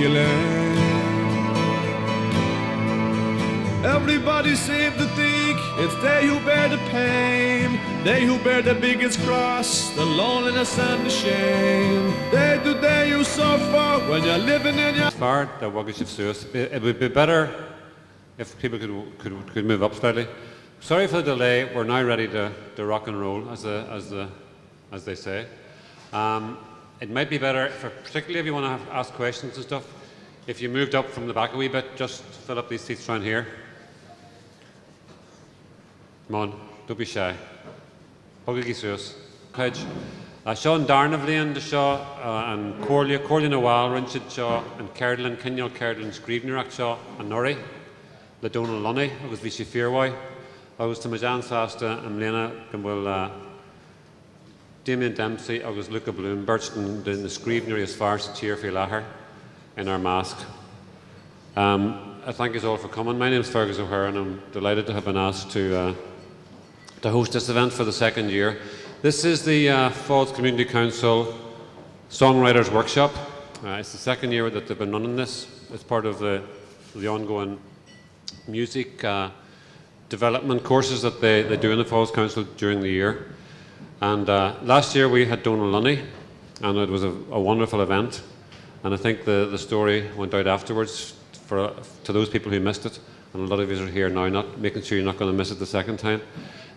feeling. Everybody seems to think it's they who bear the pain, they who bear the biggest cross, the loneliness and the shame. They who suffer when you're living in your... It would be better if people could move up slightly. Sorry for the delay. We're now ready to rock and roll, as they say. It might be better, particularly if you want to ask questions and stuff, if you moved up from the back a wee bit, just fill up these seats around here. Come on, don't be shy. Puggy Suus. Sean Darn Leon the Shaw and Corley Nawal, Rinchid Shaw and Cerdlin, Kinyal Cerdlin, Scrivener Shaw and Norrie, Le Donald Lunny, agus Vichy Fearway, agus to Majan Sasta and Lena Gambul Damien Dempsey, agus Luka Bloom, Birchton, the Scrivener as far as cheer Féile in our mask. I thank you all for coming. My name is Fergus O'Hare and I'm delighted to have been asked to host this event for the second year. This is the Falls Community Council Songwriters Workshop. It's the second year that they've been running this. It's part of the ongoing music development courses that they do in the Falls Council during the year. And last year we had Donal Lunny, and it was a wonderful event. And I think the story went out afterwards to those people who missed it. And a lot of you are here now, making sure you're not going to miss it the second time.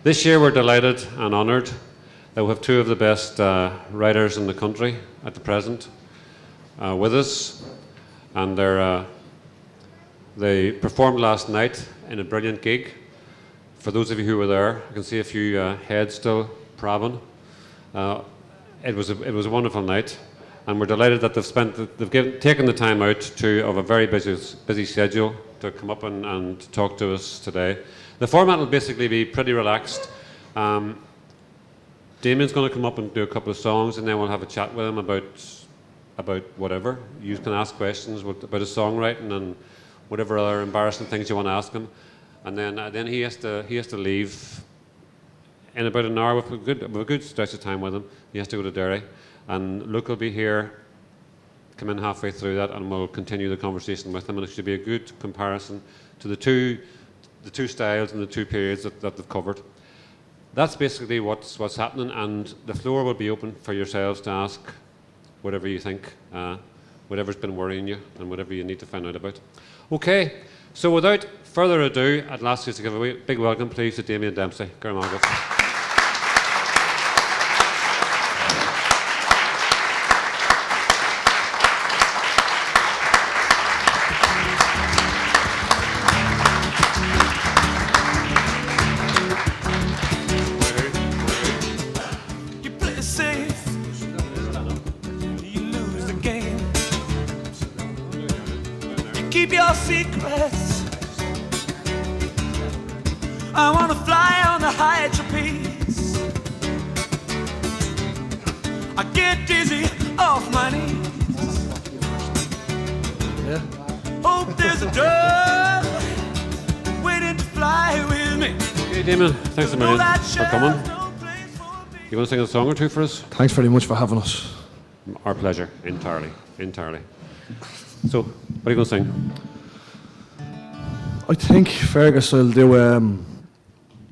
This year we're delighted and honoured that we have two of the best writers in the country at the present with us. And they performed last night in a brilliant gig. For those of you who were there, I can see a few heads still prabbing. It was a wonderful night, and we're delighted that they've taken the time out of a very busy schedule to come up and talk to us today. The format will basically be pretty relaxed. Damien's going to come up and do a couple of songs, and then we'll have a chat with him about whatever. You can ask questions about his songwriting and whatever other embarrassing things you want to ask him. And then he has to leave in about an hour with a good stretch of time with him. He has to go to Derry, and Luke will be here, come in halfway through that, and we'll continue the conversation with him. And it should be a good comparison to the two styles and the two periods that they've covered. That's basically what's happening, and the floor will be open for yourselves to ask whatever you think, whatever's been worrying you, and whatever you need to find out about. Okay, so without further ado, I'd ask you to give a big welcome, please, to Damien Dempsey. Keep your secrets. I wanna fly on the high trapeze. I get dizzy off my knees. Yeah. Hope there's a dove waiting to fly with me. Hey Damien, thanks a million for coming. You want to sing a song or two for us? Thanks very much for having us. Our pleasure, entirely. So, what are you going to sing? I think Fergus will do, I'm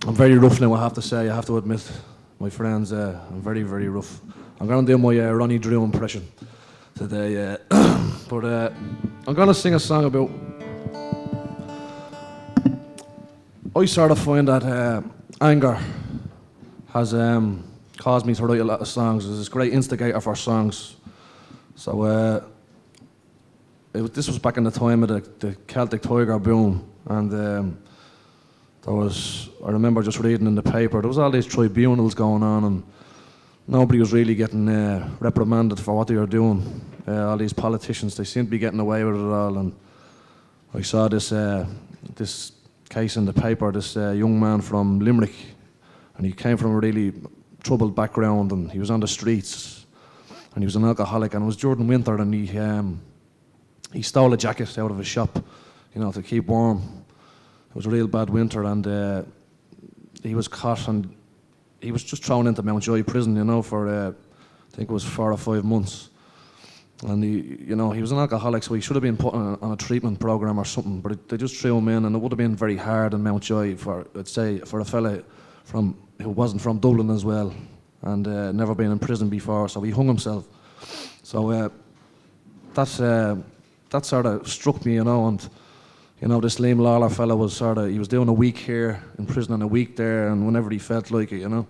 very rough now, I have to say, I have to admit, my friends, I'm very, very rough. I'm going to do my Ronnie Drew impression today, but I'm going to sing a song about, I sort of find that anger has caused me to write a lot of songs. It's this great instigator for songs. So this was back in the time of the Celtic Tiger boom, and I remember just reading in the paper, there was all these tribunals going on, and nobody was really getting reprimanded for what they were doing. All these politicians, they seemed to be getting away with it all, and I saw this case in the paper, this young man from Limerick, and he came from a really troubled background, and he was on the streets, and he was an alcoholic, and it was during winter, and he stole a jacket out of a shop, to keep warm. It was a real bad winter, and he was caught, and he was just thrown into Mountjoy prison, for I think it was 4 or 5 months. And he was an alcoholic, so he should have been put on a treatment program or something. But they just threw him in, and it would have been very hard in Mountjoy for a fella who wasn't from Dublin as well, and never been in prison before. So he hung himself. So that sort of struck me, and this Liam Lawler fella was he was doing a week here in prison and a week there, and whenever he felt like it, and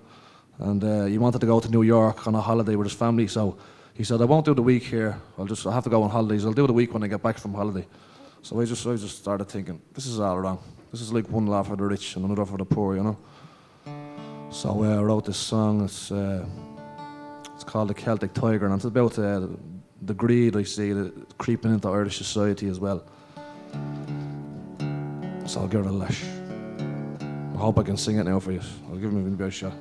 he wanted to go to New York on a holiday with his family, so he said, I won't do the week here, I have to go on holidays, I'll do the week when I get back from holiday. So I just started thinking, this is all wrong. This is like one laugh for the rich and another for the poor, So I wrote this song, it's called The Celtic Tiger, and it's about the greed I see that creeping into Irish society as well. So I'll give it a lash. I hope I can sing it now for you. I'll give it a bit of a shot.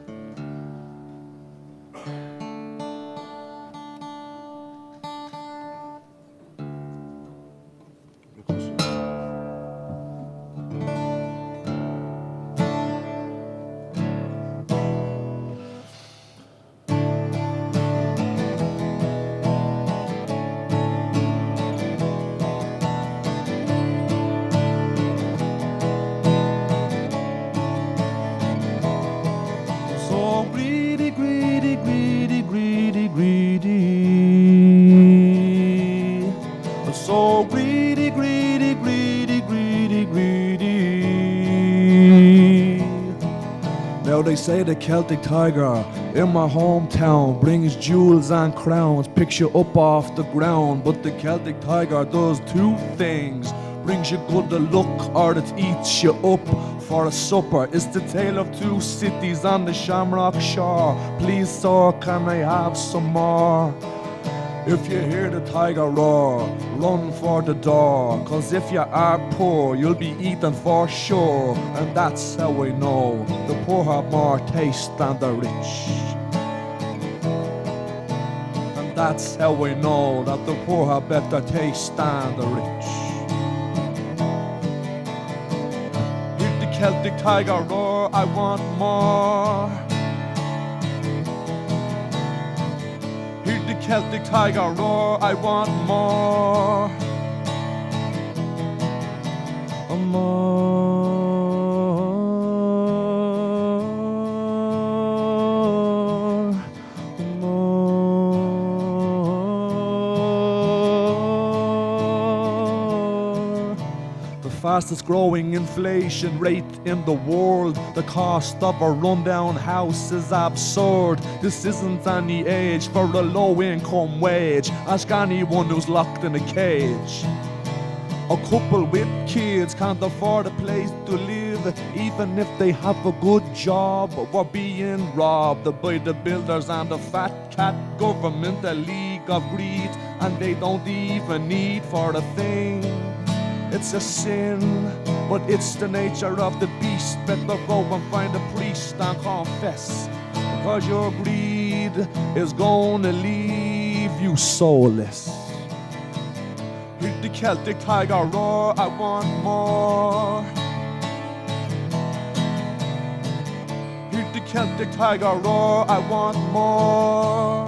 They say the Celtic Tiger in my hometown brings jewels and crowns, picks you up off the ground. But the Celtic Tiger does two things: brings you good luck or it eats you up for a supper. It's the tale of two cities on the Shamrock Shore. Please, sir, can I have some more? If you hear the tiger roar, run for the door, 'cause if you are poor, you'll be eaten for sure. And that's how I know the poor have more taste than the rich. And that's how I know that the poor have better taste than the rich. Hear the Celtic tiger roar, I want more. Celtic tiger roar, I want more. Fastest growing inflation rate in the world. The cost of a rundown house is absurd. This isn't any age for a low income wage. Ask anyone who's locked in a cage. A couple with kids can't afford a place to live, even if they have a good job. We're being robbed by the builders and the fat cat government, a league of greed, and they don't even need for a thing. It's a sin, but it's the nature of the beast. Better go and find a priest and confess, because your greed is gonna leave you soulless. Hear the Celtic tiger roar, I want more. Hear the Celtic tiger roar, I want more.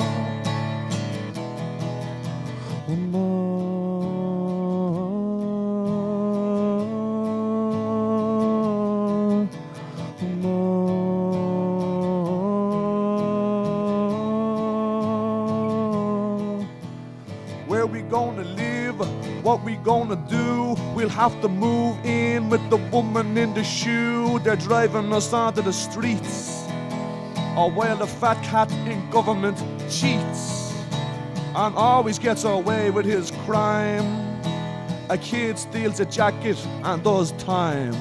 What we gonna do? We'll have to move in with the woman in the shoe. They're driving us onto the streets, or while the fat cat in government cheats and always gets away with his crime. A kid steals a jacket and does time.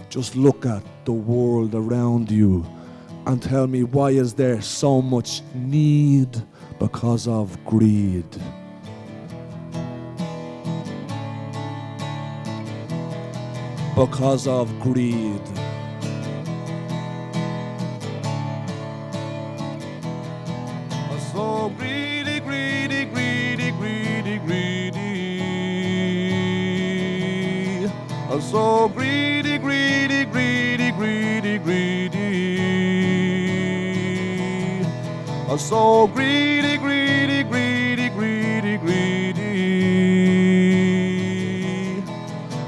Just look at the world around you and tell me, why is there so much need? Because of greed. Because of greed. So greedy, greedy, greedy, greedy, greedy. So greedy, greedy, greedy, greedy, greedy. I'm so greedy, greedy, greedy, greedy, greedy.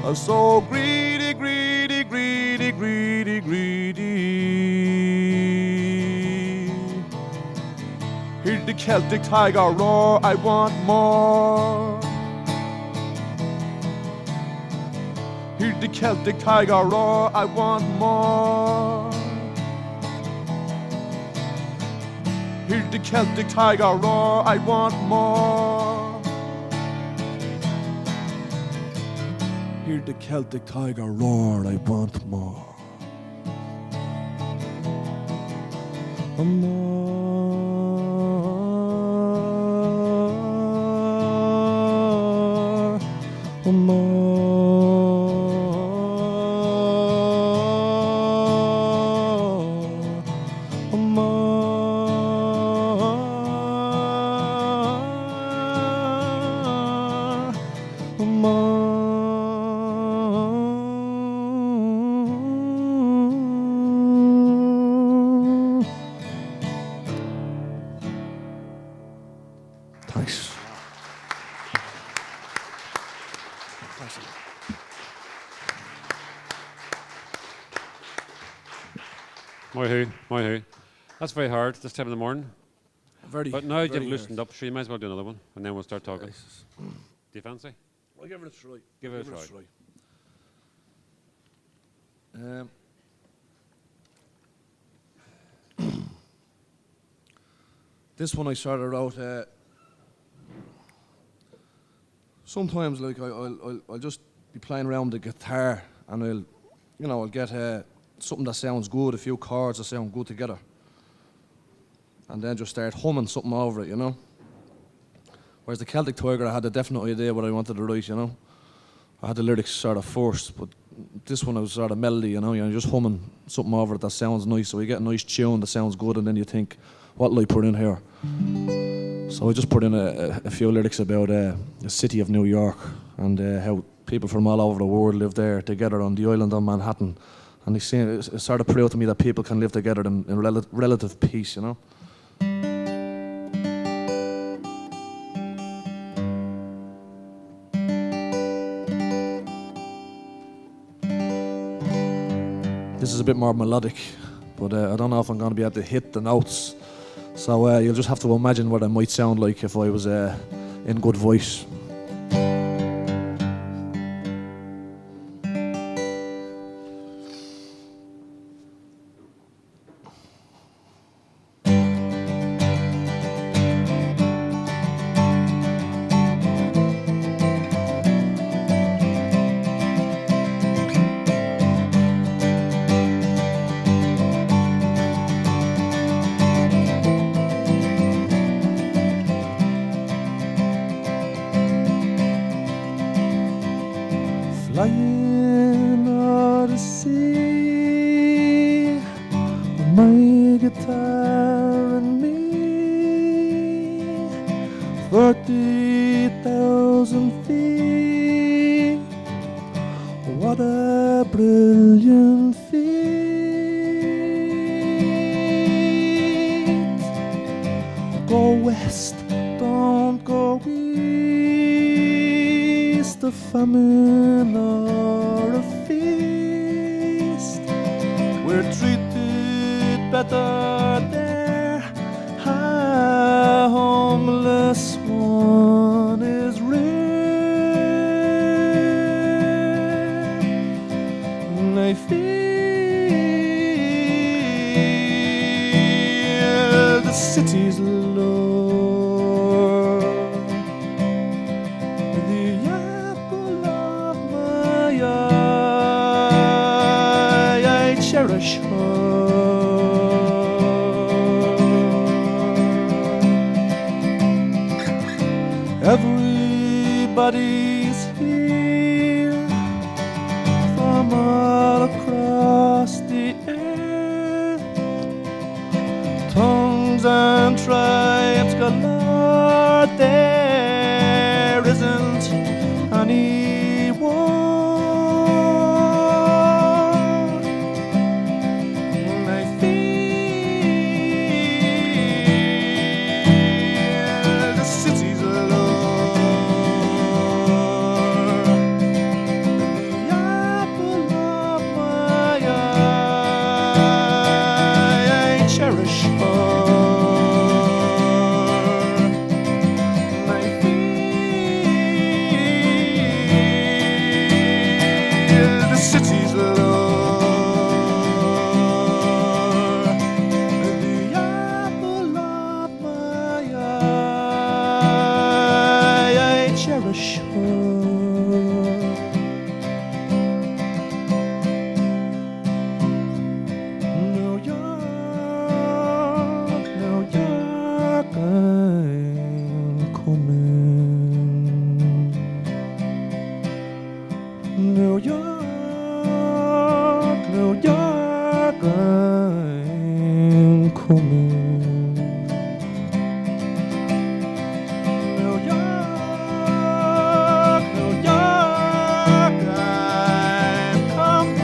I'm so greedy, greedy, greedy, greedy, greedy. Hear the Celtic tiger roar, I want more. Hear the Celtic tiger roar, I want more. Hear the Celtic tiger roar, I want more. Hear the Celtic tiger roar, I want more. More. Thanks. My who. That's very hard this time of the morning. Very. But now you've very loosened up, sure you might as well do another one, and then we'll start talking. Jesus. Do you fancy? I'll give it a try. Give it a try. This one I started out. Sometimes, like I'll just be playing around the guitar, and I'll get something that sounds good, a few chords that sound good together, and then just start humming something over it, you know. Whereas the Celtic Tiger, I had a definite idea what I wanted to write, you know. I had the lyrics sort of first, but this one was sort of melody, you know. You're just humming something over it that sounds nice, so you get a nice tune that sounds good, and then you think, what will I put in here? So I just put in a few lyrics about the city of New York and how people from all over the world live there together on the island of Manhattan. And it sort of proved to me that people can live together in relative peace, you know. This is a bit more melodic, but I don't know if I'm going to be able to hit the notes. So you'll just have to imagine what I might sound like if I was in good voice. Flying on the sea, with my guitar and me, 30,000 feet. What a brilliant feat. Go west, don't go east. A famine or a feast, we're treated better there. A homeless one is rare, and I feel the city's low. Cherish her. Everybody's here from all across the earth. Tongues and tribes galore. There isn't anyone. cherish her. I feel the city's lure, the apple of my eye. I cherish her. New York, New York, I'm coming. New York, New York, I'm coming. New York, New York, I'm coming.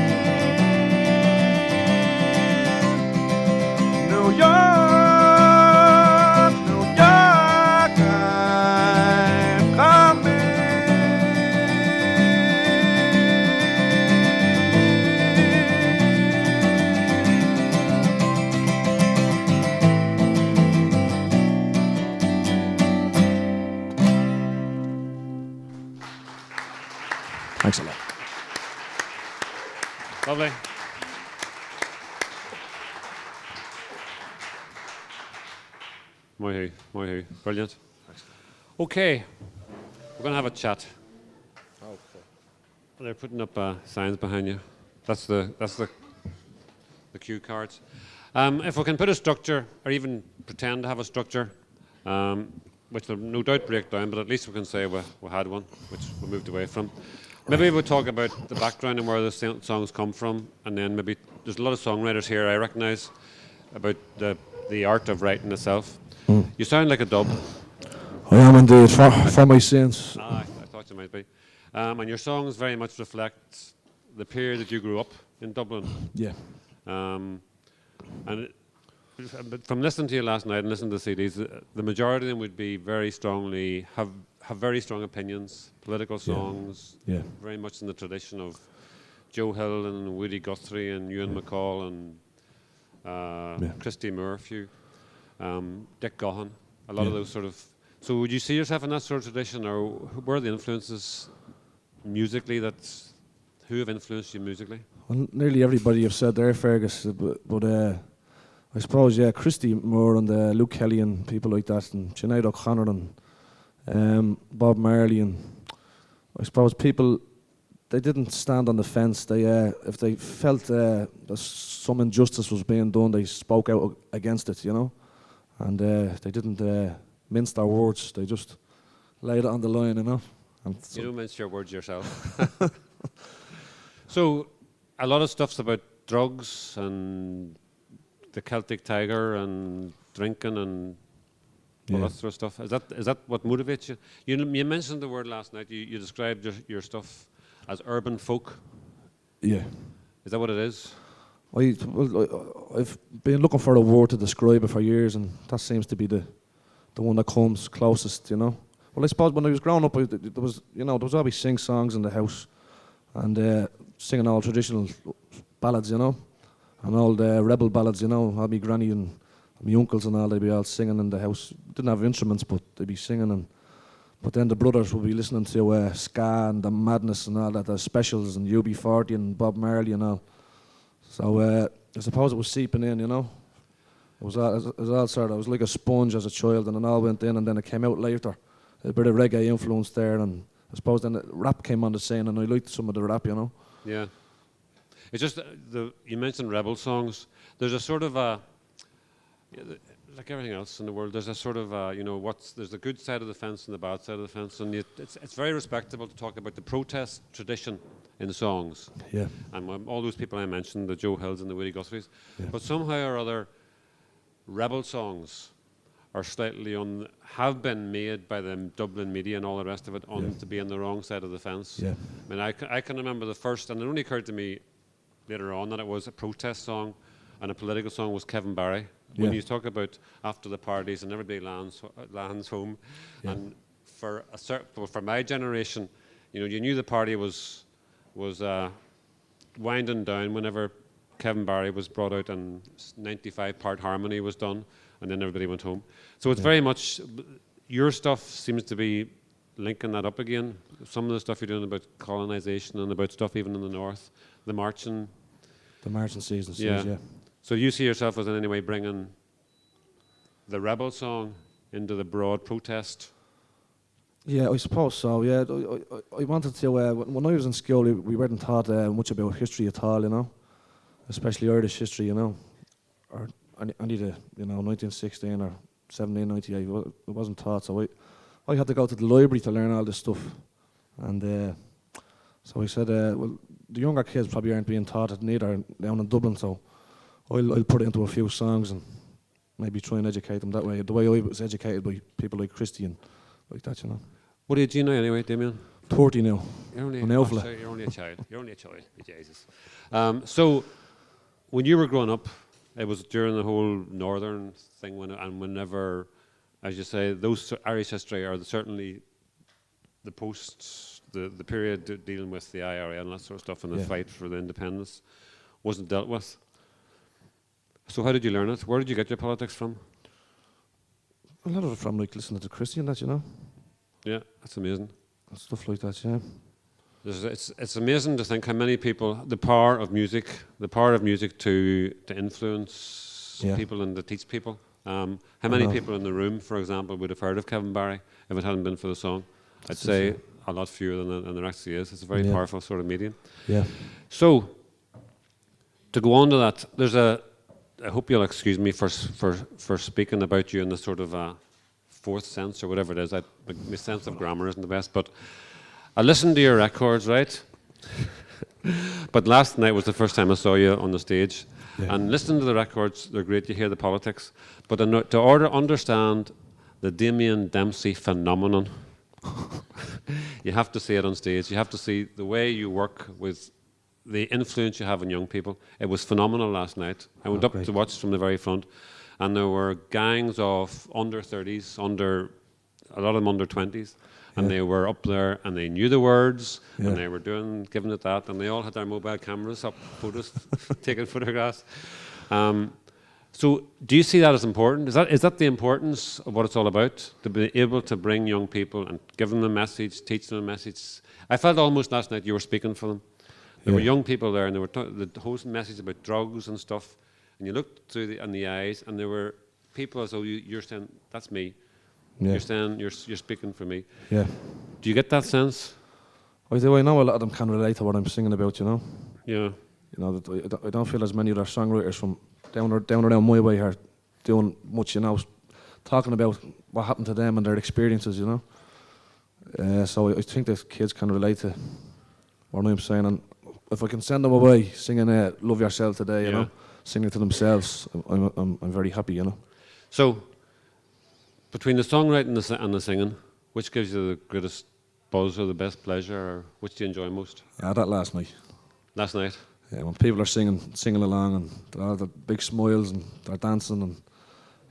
New York, New York, I'm coming. Thanks a lot. Lovely. Moihu. Brilliant. Okay, we're going to have a chat. Okay. They're putting up signs behind you. That's the cue cards. If we can put a structure, or even pretend to have a structure, which will no doubt break down, but at least we can say we had one, which we moved away from. Maybe we'll talk about the background and where the songs come from, and then maybe there's a lot of songwriters here I recognise about the art of writing itself. You sound like a dub. I am indeed, for my sins. I thought you might be. And your songs very much reflect the period that you grew up in Dublin. Yeah. But from listening to you last night and listening to the CDs, the majority of them would be very strongly have very strong opinions, political songs, Yeah. very much in the tradition of Joe Hill and Woody Guthrie and Ewan McCall and Christy Moore, a few, Dick Gaughan, a lot of those sort of. So would you see yourself in that sort of tradition, or where are the influences musically who have influenced you musically? Well, nearly everybody you've said there, Fergus, but I suppose, Christy Moore and Luke Kelly and people like that, and Sinead O'Connor and Bob Marley, and I suppose people, they didn't stand on the fence. They, if they felt that some injustice was being done, they spoke out against it, and they didn't mince their words. They just laid it on the line, And You don't mince your words yourself. So, a lot of stuff's about drugs and the Celtic Tiger and drinking and all that sort of stuff. Is that what motivates you? You mentioned the word last night. You described your stuff as urban folk. Yeah. Is that what it is? I've been looking for a word to describe it for years, and that seems to be the one that comes closest, Well, I suppose when I was growing up, there was always sing songs in the house, and singing all traditional ballads, and all the rebel ballads, all my granny and my uncles and all, they'd be all singing in the house. Didn't have instruments, but they'd be singing, but then the brothers would be listening to ska and the Madness and all that, the Specials and UB40 and Bob Marley and all. So I suppose it was seeping in, It was all sort of, I was like a sponge as a child, and it all went in, and then it came out later. A bit of reggae influence there, and I suppose then the rap came on the scene, and I liked some of the rap, Yeah. It's just, you mentioned rebel songs. There's a sort of like everything else in the world, there's a sort of, there's the good side of the fence and the bad side of the fence, and it's very respectable to talk about the protest tradition in songs. Yeah. And all those people I mentioned, the Joe Hills and the Woody Guthries. Yeah. But somehow or other, rebel songs are slightly have been made by the Dublin media and all the rest of it to be on the wrong side of the fence. Yeah. I mean, I can remember the first, and it only occurred to me later on that it was a protest song and a political song was Kevin Barry. When you talk about after the parties and everybody lands home, and for my generation, you knew the party was winding down whenever Kevin Barry was brought out and 95 part harmony was done, and then everybody went home. So it's very much, your stuff seems to be linking that up again. Some of the stuff you're doing about colonisation and about stuff even in the north, the marching. The marching season, Yeah. So you see yourself as in any way bringing the rebel song into the broad protest? Yeah, I suppose so. Yeah, I wanted to. When I was in school, we weren't taught much about history at all, you know, especially Irish history, you know, or any the 1916 or 1798. It wasn't taught, so I had to go to the library to learn all this stuff, and so I said, well, the younger kids probably aren't being taught it neither down in Dublin, so I'll put it into a few songs and maybe try and educate them that way. The way I was educated by people like Christy and like that, you know. What age do you know anyway, Damien? 30 now. You're only, Sorry, you're only a child. You're only a child, Jesus. So, when you were growing up, it was during the whole Northern thing, whenever, as you say, those Irish history are certainly the the period dealing with the IRA and that sort of stuff, and the fight for the independence wasn't dealt with. So how did you learn it? Where did you get your politics from? A lot of it from like listening to Christy and that, you know. Yeah, that's amazing. And stuff like that, yeah. It's amazing to think how many people, the power of music to influence people and to teach people. How many people in the room, for example, would have heard of Kevin Barry if it hadn't been for the song? I'd say a lot fewer than there actually is. It's a very powerful sort of medium. Yeah. So, to go on to that, I hope you'll excuse me for speaking about you in the sort of fourth sense or whatever it is. My sense of grammar isn't the best, but I listened to your records, right? But last night was the first time I saw you on the stage. Yeah. And listening to the records, they're great. You hear the politics. But to understand the Damien Dempsey phenomenon, you have to see it on stage. You have to see the way you work with the influence you have on young people. It was phenomenal last night. I went up to watch from the very front, and there were gangs of under 30s, a lot of them under 20s, and they were up there, and they knew the words, and they were giving it that, and they all had their mobile cameras up, taking photographs. So, do you see that as important? Is that the importance of what it's all about? To be able to bring young people and give them a message, teach them a message. I felt almost last night you were speaking for them. There were young people there, and they were the whole message about drugs and stuff. And you looked through in the eyes, and there were people as though you're saying, "That's me." Yeah. You're saying you're speaking for me. Yeah. Do you get that sense? I do. I know a lot of them can relate to what I'm singing about. You know. Yeah. You know, I don't feel as many other songwriters from down around my way are doing much. You know, talking about what happened to them and their experiences. You know. So I think that kids can relate to what I'm saying, and if I can send them away singing "Love Yourself" today, you know, singing it to themselves, I'm very happy, you know. So, between the songwriting and the singing, which gives you the greatest buzz or the best pleasure, or which do you enjoy most? Yeah, that last night. Last night? Yeah, when people are singing along, and they're all the big smiles, and they're dancing, and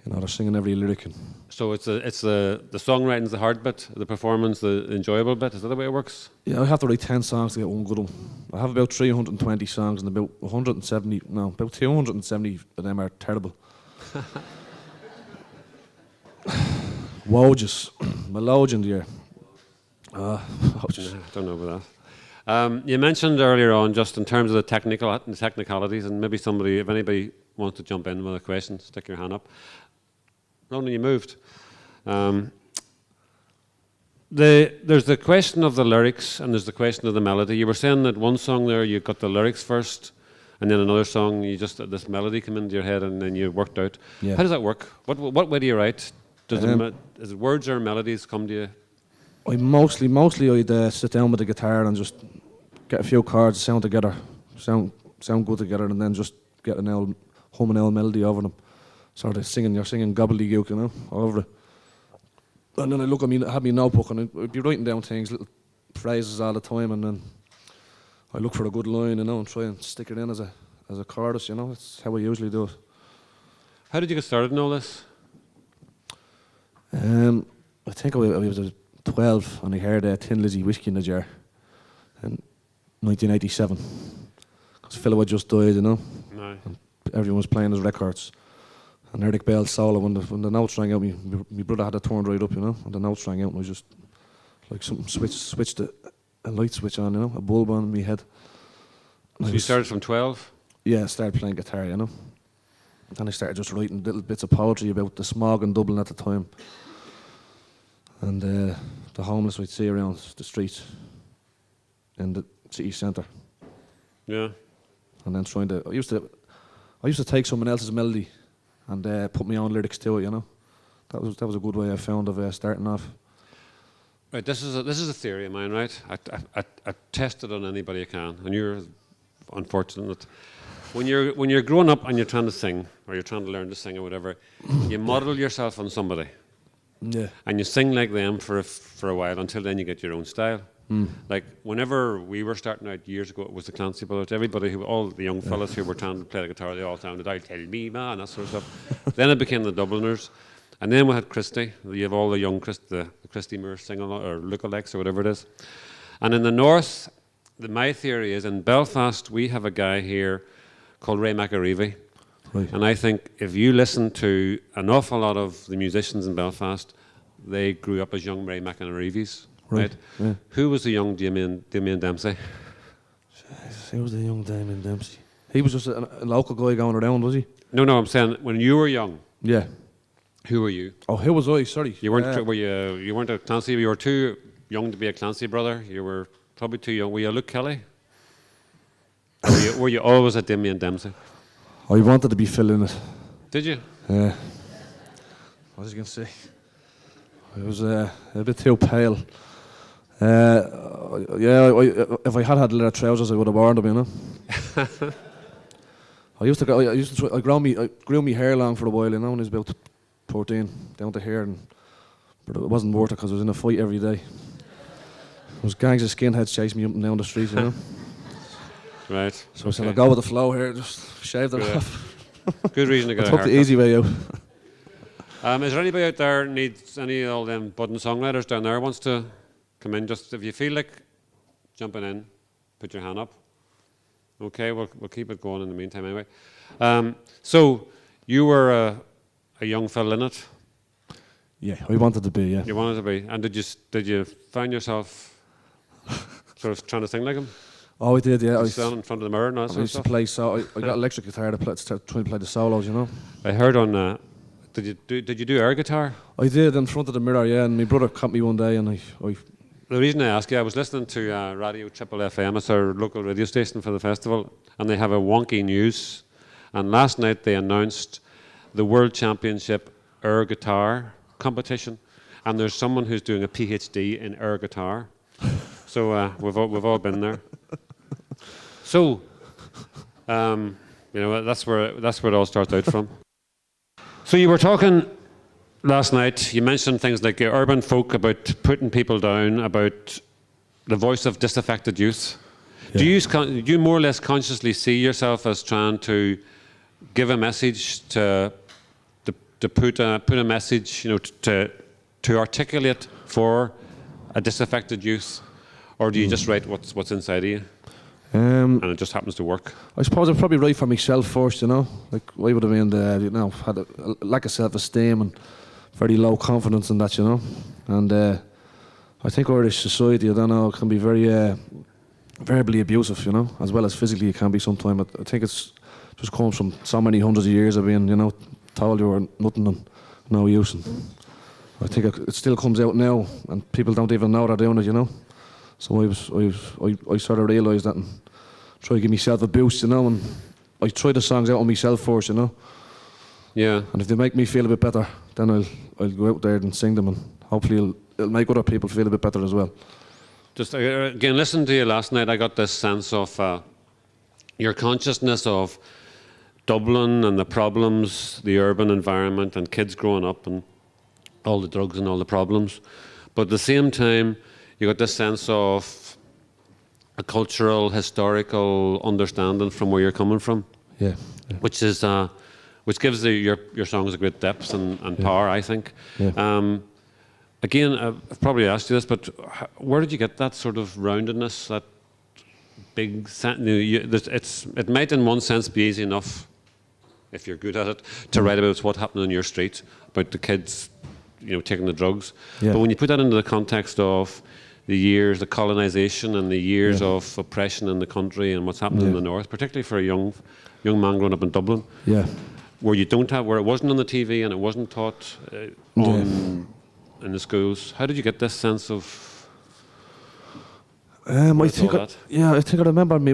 you know, they're singing every lyric. So it's the songwriting's the hard bit, the performance the enjoyable bit. Is that the way it works? Yeah, I have to write 10 songs to get one good one. I have about 320 songs, and about 270 of them are terrible. Woges, Melogen dear. I don't know about that. You mentioned earlier on, just in terms of the technicalities, and maybe if anybody wants to jump in with a question, stick your hand up. Ronan, you moved. There's the question of the lyrics, and there's the question of the melody. You were saying that one song there, you got the lyrics first, and then another song, this melody came into your head, and then you worked out. Yeah. How does that work? What way do you write? Does it words or melodies come to you? I mostly I'd sit down with the guitar and just get a few chords, sound together, sound good together, and then just get humming old melody over them. Sort of you're singing gobbledygook, you know, over it. And then I have my notebook, and I'd be writing down things, little phrases all the time, and then I look for a good line, you know, and try and stick it in as a chorus, you know. That's how I usually do it. How did you get started in all this? I think I was 12, and I heard Tin Lizzy Whiskey in the Jar in 1987. Féile had just died, you know. Aye. Everyone was playing his records. And Eric Bell's solo, when the notes rang out, my brother had it turned right up, you know, and the notes rang out, and I was just like something switched a light switch on, you know, a bulb on in my head. So you started from 12? Yeah, I started playing guitar, you know. Then I started just writing little bits of poetry about the smog in Dublin at the time. And the homeless we'd see around the street in the city centre. Yeah. And then I used to take someone else's melody and put my own lyrics to it, you know. That was a good way I found of starting off. Right, this is a theory of mine, right? I test it on anybody I can, and you're unfortunate. When you're growing up and you're trying to sing, or you're trying to learn to sing or whatever, you model yourself on somebody. Yeah. And you sing like them for a while until then you get your own style. Like whenever we were starting out years ago, it was the Clancy Brothers. Everybody all the young fellas who were trying to play the guitar, they all sounded, "I'll tell me, man," that sort of stuff. Then it became the Dubliners, and then we had Christy. You have all the young the Christy Moore singing or lookalikes or whatever it is. And in the north, my theory is in Belfast we have a guy here called Ray McCauley. Right. And I think if you listen to an awful lot of the musicians in Belfast, they grew up as young Ray McCauley's, right? Yeah. Who was the young Damien Dempsey? He was the young Damien Dempsey. He was just a local guy going around, was he? No, I'm saying when you were young, Yeah. who were you? Oh, who was I? Sorry. You weren't. You weren't a Clancy. You were too young to be a Clancy brother. You were probably too young. Were you a Luke Kelly? Or were you always a Damien Dempsey? I wanted to be Féile in it. Did you? Yeah. What was I going to say? I was a bit too pale. If I had leather trousers, I would have worn them, you know. I grew my hair long for a while, you know, when I was about 14, down to here, but it wasn't worth it because I was in a fight every day. There was gangs of skinheads chasing me up and down the street, you know. Right. So I said, I'll go with the flow here, just shave it off. Good reason to I get a took haircut. the easy way out. Is there anybody out there needs any of all them budding songwriters down there wants to come in? Just if you feel like jumping in, put your hand up. Okay, we'll keep it going in the meantime anyway. So you were a young fella in it. Yeah, I wanted to be, yeah. You wanted to be, and did you find yourself sort of trying to sing like him? Oh, I did, yeah. I Stand in front of the mirror and all that used sort to of stuff? play, I got electric guitar to try and play the solos, you know. I heard on. Did you do air guitar? I did in front of the mirror, yeah, and my brother caught me one day and I The reason I ask you, I was listening to Radio Triple FM, it's our local radio station for the festival, and they have a wonky news. And last night they announced the World Championship air guitar competition, and there's someone who's doing a PhD in air guitar. So we've all been there. So, that's where it all starts out from. So you were talking last night, you mentioned things like urban folk about putting people down, about the voice of disaffected youth. Yeah. Do you more or less consciously see yourself as trying to give a message to put a message, to articulate for a disaffected youth, or do you just write what's inside of you? And it just happens to work. I suppose I'd probably write for myself first, you know. Like I would have been, had a lack of self-esteem and very low confidence in that, you know. And I think Irish society, I don't know, can be very verbally abusive, you know, as well as physically it can be sometimes. I think it's just comes from so many hundreds of years of being, told you were nothing and no use. And I think it still comes out now, and people don't even know they're doing it, you know. So I sort of realised that and try to give myself a boost, you know, and I try the songs out on myself first, you know. Yeah. And if they make me feel a bit better, then I'll go out there and sing them, and hopefully it'll make other people feel a bit better as well. Just again, listening to you last night, I got this sense of your consciousness of Dublin and the problems, the urban environment, and kids growing up, and all the drugs and all the problems. But at the same time, you got this sense of a cultural, historical understanding from where you're coming from. Yeah. Which gives your songs a great depth and power, I think. Yeah. Again, I've probably asked you this, but where did you get that sort of roundedness, that big. It might, in one sense, be easy enough if you're good at it to write about what's happening on your street, about the kids, taking the drugs. Yeah. But when you put that into the context of the years, the colonisation and the years of oppression in the country and what's happening in the north, particularly for a young man growing up in Dublin, where it wasn't on the TV and it wasn't taught in the schools. How did you get this sense of? I think I remember me.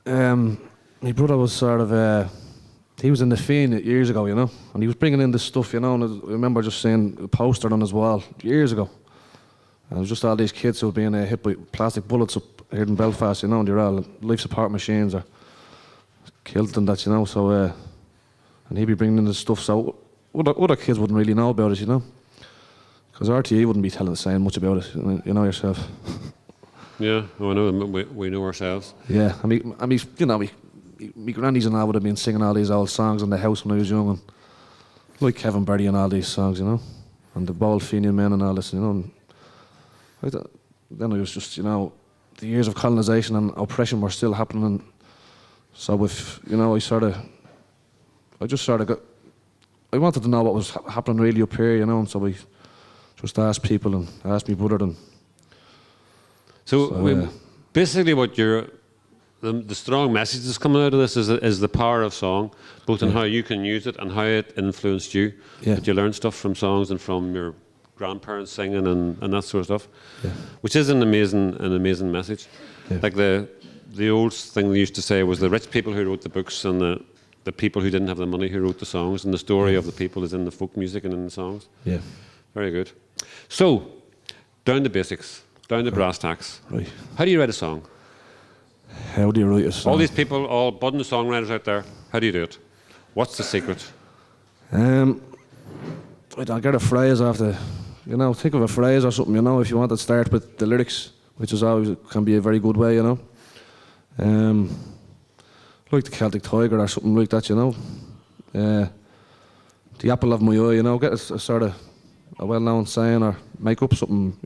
My brother was sort of. He was in the Féile years ago, and he was bringing in this stuff, and I remember just seeing a poster on his wall years ago. And it was just all these kids who were being hit by plastic bullets up here in Belfast, and they're all life support machines or killed and that, so, and he'd be bringing in this stuff, so other kids wouldn't really know about it, because RTE wouldn't be saying much about it, you know yourself. Yeah, I know, we know ourselves. Yeah, my grannies and I would have been singing all these old songs in the house when I was young, and like Kevin Berry and all these songs, and the Bald Fenian Men and all this, and then it was just, the years of colonisation and oppression were still happening, and so with, I wanted to know what was happening really up here, and so I just asked people and asked my brother. And basically what the strong message that's coming out of this is the power of song, both in how you can use it and how it influenced you. Yeah. That you learn stuff from songs and from your grandparents singing and that sort of stuff, which is an amazing message. Yeah. Like the old thing they used to say was the rich people who wrote the books and the people who didn't have the money who wrote the songs, and the story of the people is in the folk music and in the songs. Yeah. Very good. So, down to basics, down to brass tacks. Right. How do you write a song? How do you write a song? All these people, all budding songwriters out there, how do you do it? What's the secret? I'll get a phrase after, think of a phrase or something, if you want to start with the lyrics, which is always can be a very good way, like the Celtic Tiger or something like that, the apple of my eye, get a sort of a well-known saying or make up something,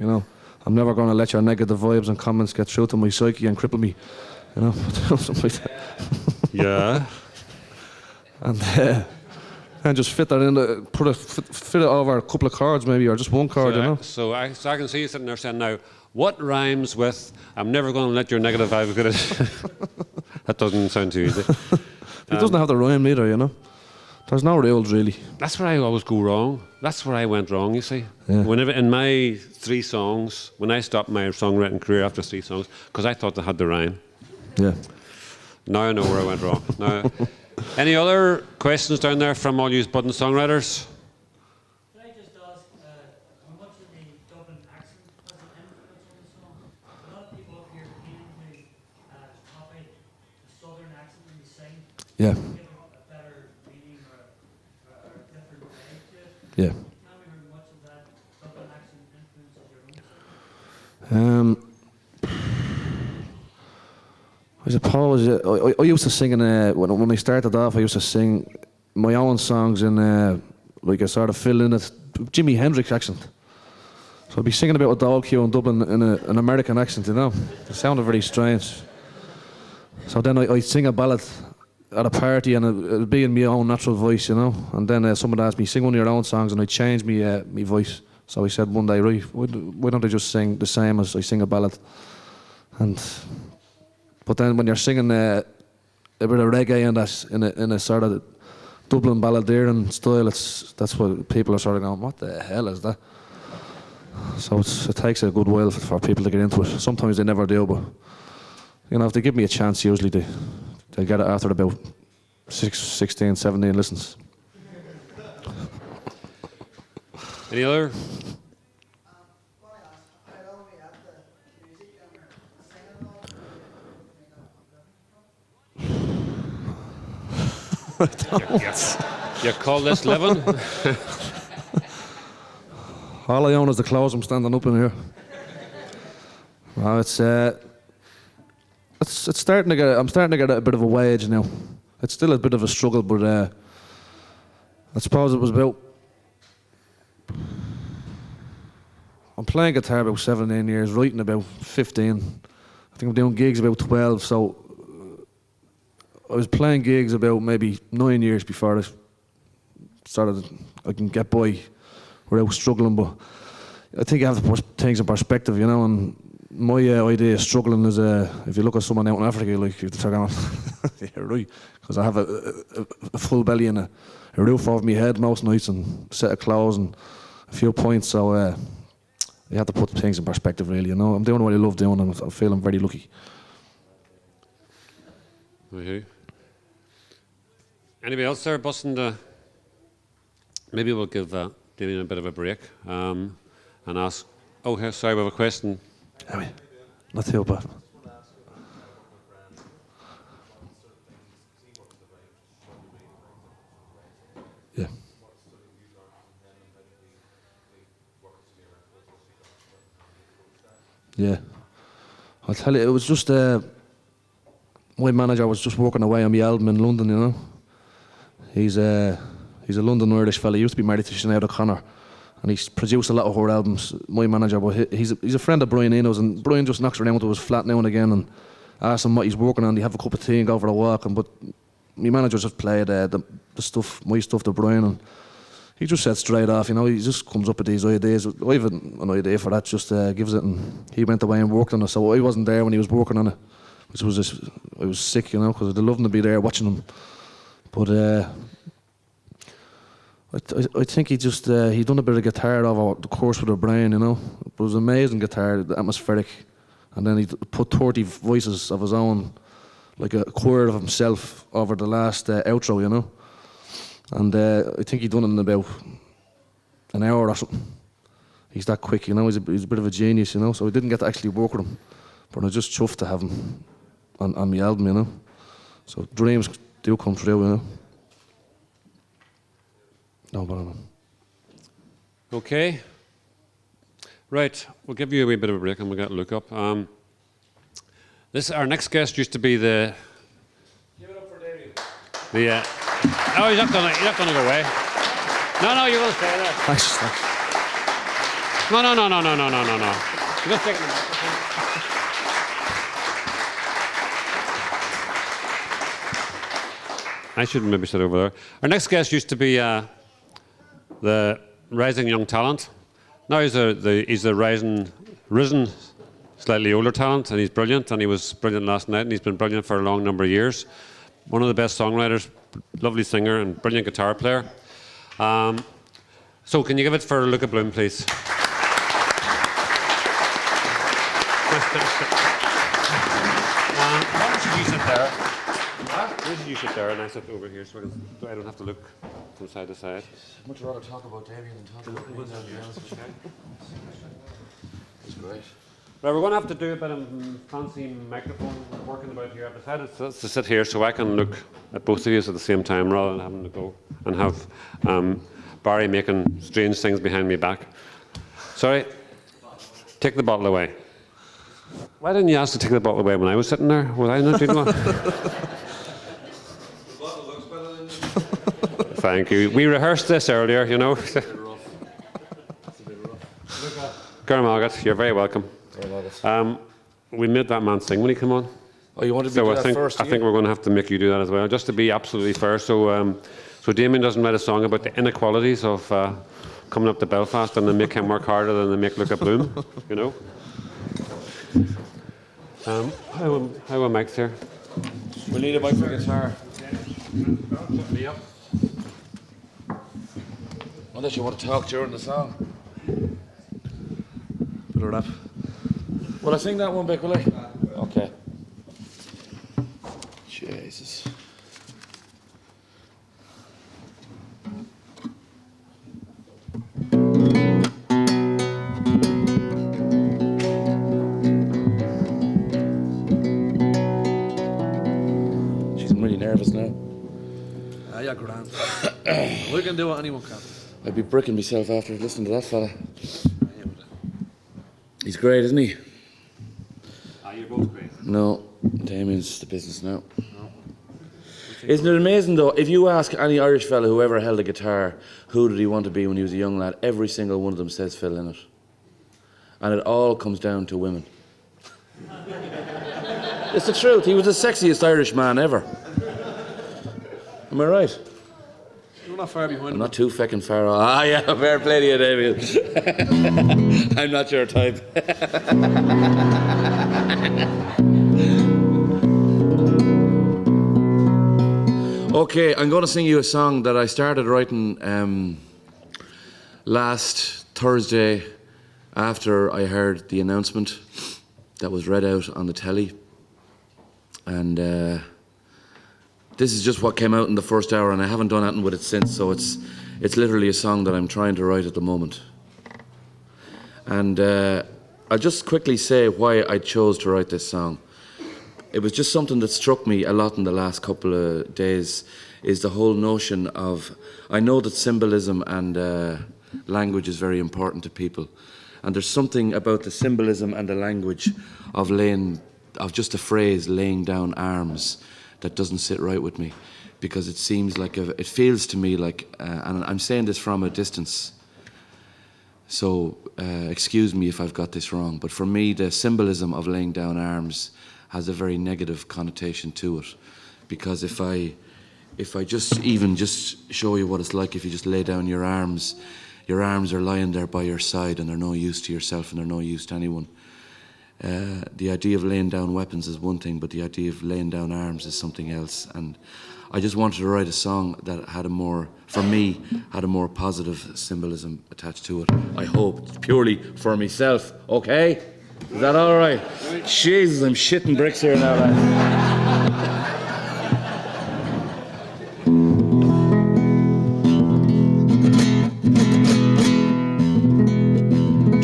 I'm never going to let your negative vibes and comments get through to my psyche and cripple me, something like that. Yeah. And just fit that in, fit it over a couple of chords maybe, or just one chord, So I can see you sitting there saying now, what rhymes with, I'm never going to let your negative vibe get it? That doesn't sound too easy. It doesn't have to rhyme either, There's no rules really. That's where I always go wrong. That's where I went wrong, you see. Yeah. Whenever in my 3 songs, when I stopped my songwriting career after 3 songs, because I thought they had to rhyme. Yeah. Now I know where I went wrong. Now, any other questions down there from all you budding songwriters? Can I just ask how much of the Dublin accent has an influence on the song? A lot of people up here tend to copy the southern accent when they sing. Yeah. Give it a better meaning or a different way to it. Yeah. Can we hear much of that Dublin accent influences your own song? I suppose I used to sing in when I started off. I used to sing my own songs in like I sort of fill in it Jimi Hendrix accent. So I'd be singing about a dog queue in Dublin in an American accent, It sounded very strange. So then I'd sing a ballad at a party and it'd be in my own natural voice, And then someone asked me, sing one of your own songs, and I'd change my voice. So I said one day, right, why don't I just sing the same as I sing a ballad? But then when you're singing a bit of reggae and that in a sort of Dublin balladeering style, that's what people are sort of going, what the hell is that? So it takes a good while for people to get into it. Sometimes they never do, but if they give me a chance, usually they get it after about 16, 17 listens. Any other? You call this living? All I own is the clothes I'm standing up in here. Well, it's starting to get. I'm starting to get a bit of a wage now. It's still a bit of a struggle, but I suppose it was about. I'm playing guitar about 17 years, writing about 15, I think I'm doing gigs about 12, so I was playing gigs about maybe 9 years before I started, I can get by without struggling, but I think you have to put things in perspective, you know, and my idea of struggling is, if you look at someone out in Africa, like, you have to talk on, yeah, right, because I have a full belly and a roof over my head most nights and a set of clothes and a few points, so you have to put things in perspective, really, you know. I'm doing what I love doing, and I feel I'm very lucky. Okay. Anybody else there busting the... Maybe we'll give Damien a bit of a break and ask... Oh, here, sorry, we have a question. Anyway, not too bad. Yeah. Yeah. I'll tell you, it was just... my manager was just working away on my album in London, you know. He's a London Irish fella. He used to be married to Sinead O'Connor, and he's produced a lot of her albums. My manager, but he's a friend of Brian Eno's, and Brian just knocks around to his flat now and again and asks him what he's working on. They have a cup of tea and go for a walk. But my manager just played the stuff, my stuff to Brian, and he just said straight off, you know, he just comes up with these ideas. I have an idea for that, just gives it, and he went away and worked on it. So I wasn't there when he was working on it, which was just, I was sick, you know, because I'd love to be there watching him. But I think he just he done a bit of guitar over the course with the brain, you know. It was amazing guitar, the atmospheric, and then he put 30 voices of his own, like a choir of himself, over the last outro, you know. And I think he done it in about an hour or something. He's that quick, you know. He's a bit of a genius, you know. So I didn't get to actually work with him, but I was just chuffed to have him on my album, you know. So dreams do come true, you know. No problem. Okay. Right, we'll give you a wee bit of a break and we'll get Luke up. Our next guest used to be the... Give it up for Damien. Oh, he's not gonna go away. No, you're gonna stay there. Thanks. No. You're just taking the microphone. I should maybe sit over there. Our next guest used to be the rising young talent. Now he's the risen, slightly older talent, and he's brilliant, and he was brilliant last night, and he's been brilliant for a long number of years. One of the best songwriters, lovely singer, and brilliant guitar player. So can you give it for Luka Bloom, please? Why don't you sit there? Where did you sit there, and I sit over here, so I don't have to look from side to side. I'd much rather talk about Damien than talk about anything else. It's great. Right, we're going to have to do a bit of fancy microphone working about here. I've decided to sit here so I can look at both of you at the same time rather than having to go and have Barry making strange things behind me back. Sorry, take the bottle away. Why didn't you ask to take the bottle away when I was sitting there? Was I not doing that? Thank you. We rehearsed this earlier, you know. Garmagat, you're very welcome. We made that man sing when he came on. Oh, you wanted me to do that first? I think we're going to have to make you do that as well, just to be absolutely fair. So Damien doesn't write a song about the inequalities of coming up to Belfast and they make him work harder than they make Luka Bloom, you know. How are mics here? We need a mic for guitar. Me up. Unless you want to talk during the song. Bit of rap. Will I sing that one, Beck, will I? Okay. Jesus. She's really nervous now. Yeah, grand. We can do what anyone can. I'd be bricking myself after listening to that fella. He's great, isn't he? You're both great. No, Damien's the business now. No. Isn't it amazing though, if you ask any Irish fella who ever held a guitar, who did he want to be when he was a young lad, every single one of them says Phil Lynott. And it all comes down to women. It's the truth. He was the sexiest Irish man ever. Am I right? You're not far behind I'm him. not too feckin' far off. Ah, yeah, fair play to you, David. I'm not your type. Okay, I'm going to sing you a song that I started writing last Thursday after I heard the announcement that was read out on the telly. And this is just what came out in the first hour, and I haven't done anything with it since, so it's literally a song that I'm trying to write at the moment. And I'll just quickly say why I chose to write this song. It was just something that struck me a lot in the last couple of days, is the whole notion of, I know that symbolism and language is very important to people, and there's something about the symbolism and the language of just a phrase, laying down arms, that doesn't sit right with me, because it seems like, it feels to me like, and I'm saying this from a distance, so excuse me if I've got this wrong, but for me the symbolism of laying down arms has a very negative connotation to it, because if I just show you what it's like if you just lay down your arms are lying there by your side and they're no use to yourself and they're no use to anyone. The idea of laying down weapons is one thing, but the idea of laying down arms is something else. And I just wanted to write a song that had a more positive symbolism attached to it. I hope, purely for myself, okay? Is that all right? Jesus, I'm shitting bricks here now, lad.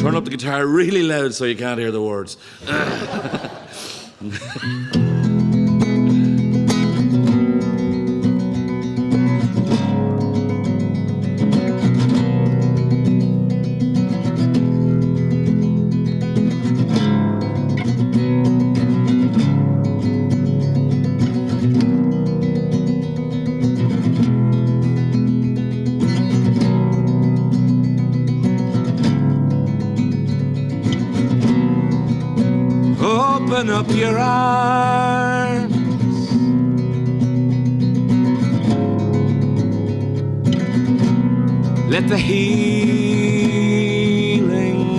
Turn up the guitar really loud so you can't hear the words. Open up your arms, let the healing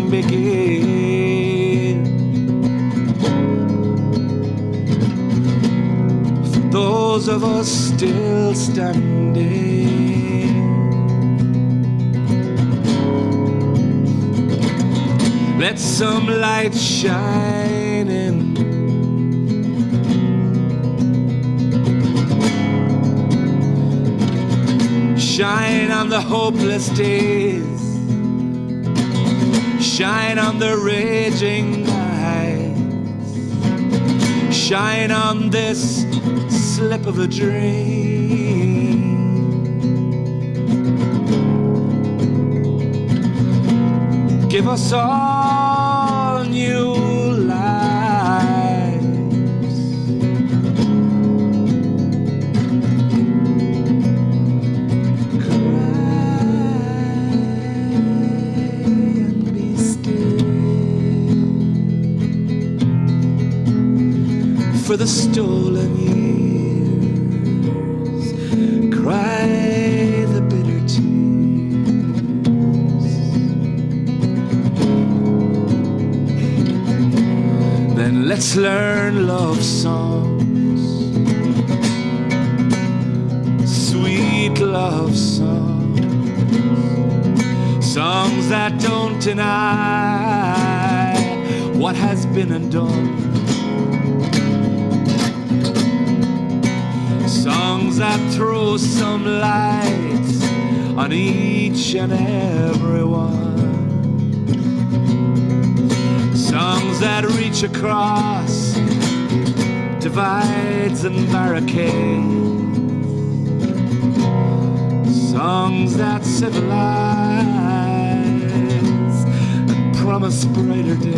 begin. For those of us still standing, let some light shine in. Shine on the hopeless days, shine on the raging nights, shine on this slip of a dream. Give us all new lives. Cry and be still for the stolen years. Cry the bitter tears. Then let's learn love songs, sweet love songs, songs that don't deny what has been and done, songs that throw some light on each and every one. Songs that reach across divides and barricades. Songs that civilize and promise brighter days.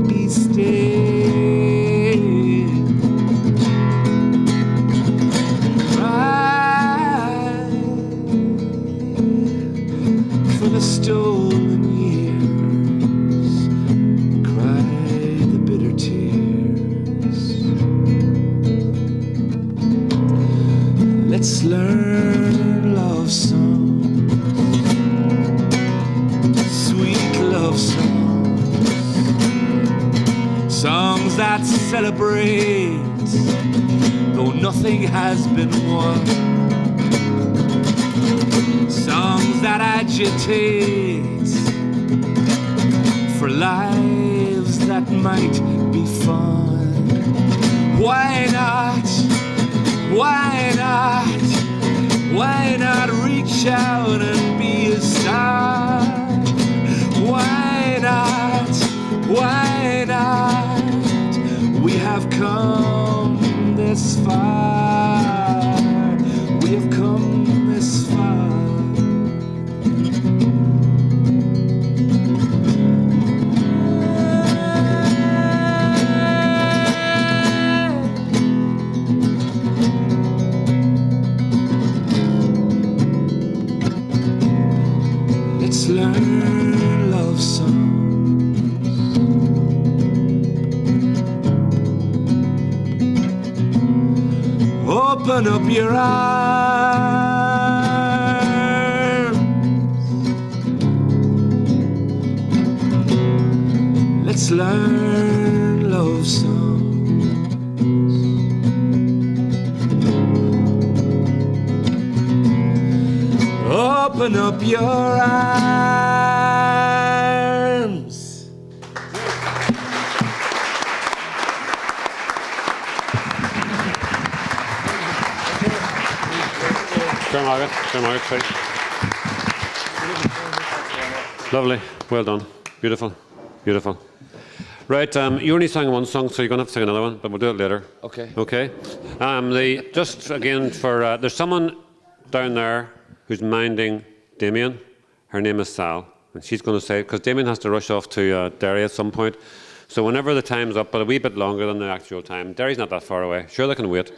Be still. Let's learn love songs, sweet love songs, songs that celebrate though nothing has been won, songs that agitate for lives that might be fun. Why not? Why not? Why not reach out and be a star? Why not? Why not? We have come this far. We have come this far. Let's learn love songs, open up your arms. Let's learn love songs, open up your arms. Lovely, well done, beautiful, beautiful. Right, you only sang one song, so you're going to have to sing another one, but we'll do it later. Okay. Okay. Just again for there's someone down there who's minding Damien. Her name is Sal, and she's going to say, because Damien has to rush off to Derry at some point, so whenever the time's up, but a wee bit longer than the actual time. Derry's not that far away. Sure, they can wait.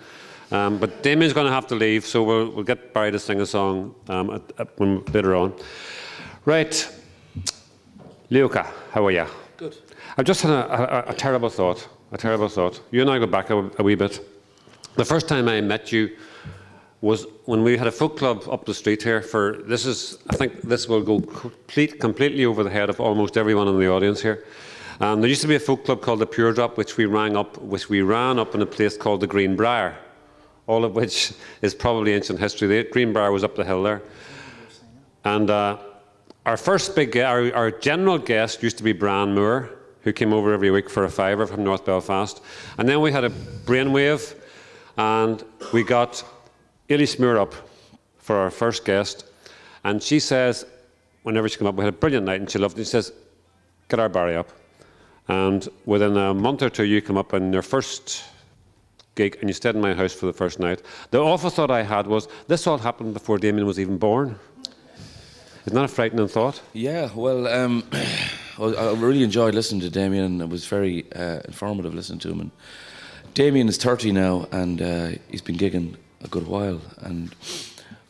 But Damien's going to have to leave, so we'll get Barry to sing a song later on. Right, Luka, how are you? Good. I've just had a terrible thought. A terrible thought. You and I go back a wee bit. The first time I met you was when we had a folk club up the street here. I think this will go completely over the head of almost everyone in the audience here. There used to be a folk club called the Pure Drop, which we ran up in a place called the Green Briar, all of which is probably ancient history. The Green Briar was up the hill there. And our general guest used to be Bran Moore, who came over every week for a fiver from North Belfast. And then we had a brainwave, and we got Elise Moore up for our first guest. And she says, whenever she came up, we had a brilliant night, and she loved it. She says, get our Barry up. And within a month or two, you come up in your first gig, and you stayed in my house for the first night. The awful thought I had was, this all happened before Damien was even born. Isn't that a frightening thought? Yeah, well, I really enjoyed listening to Damien, and it was very informative listening to him. And Damien is 30 now, and he's been gigging a good while. And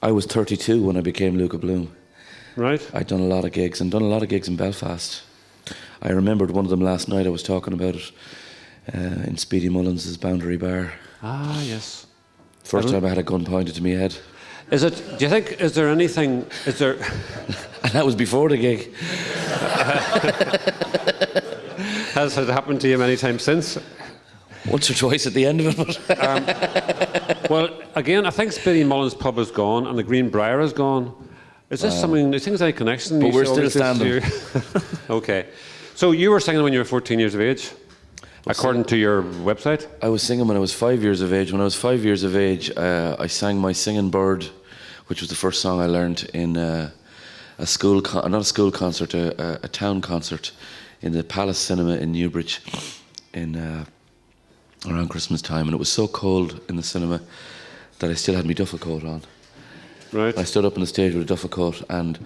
I was 32 when I became Luka Bloom. Right. I'd done a lot of gigs, and done a lot of gigs in Belfast. I remembered one of them last night. I was talking about it in Speedy Mullins' Boundary Bar. Ah, yes. First time I had a gun pointed to my head. Do you think, is there anything, And that was before the gig. has it happened to you many times since? Once or twice at the end of it. Well, again, I think Speedy Mullins' pub is gone and the Green Briar is gone. Is this something, do you think there's any connection? But we're still standing. Okay. So you were singing when you were 14 years of age, according to your website? I was singing when I was 5 years of age. When I was 5 years of age, I sang My Singing Bird, which was the first song I learned in a school, not a school concert, a town concert in the Palace Cinema in Newbridge around Christmas time. And it was so cold in the cinema that I still had my duffel coat on. Right. I stood up on the stage with a duffel coat and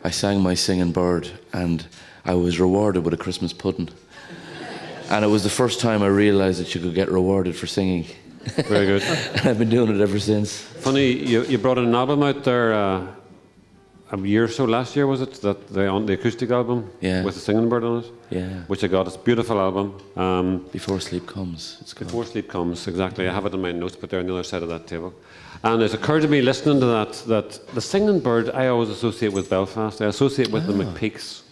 I sang My Singing Bird, and I was rewarded with a Christmas pudding. And it was the first time I realised that you could get rewarded for singing. Very good. And I've been doing it ever since. Funny, you brought an album out there a year or so last year, was it, that on the acoustic album Yeah. with the Singing Bird on it? Yeah. Which I got. It's a beautiful album. Before Sleep Comes. It's called. Before Sleep Comes, exactly. I have it in my notes, but they're on the other side of that table. And it occurred to me listening to that the Singing Bird I always associate with Belfast. I associate with the McPeaks.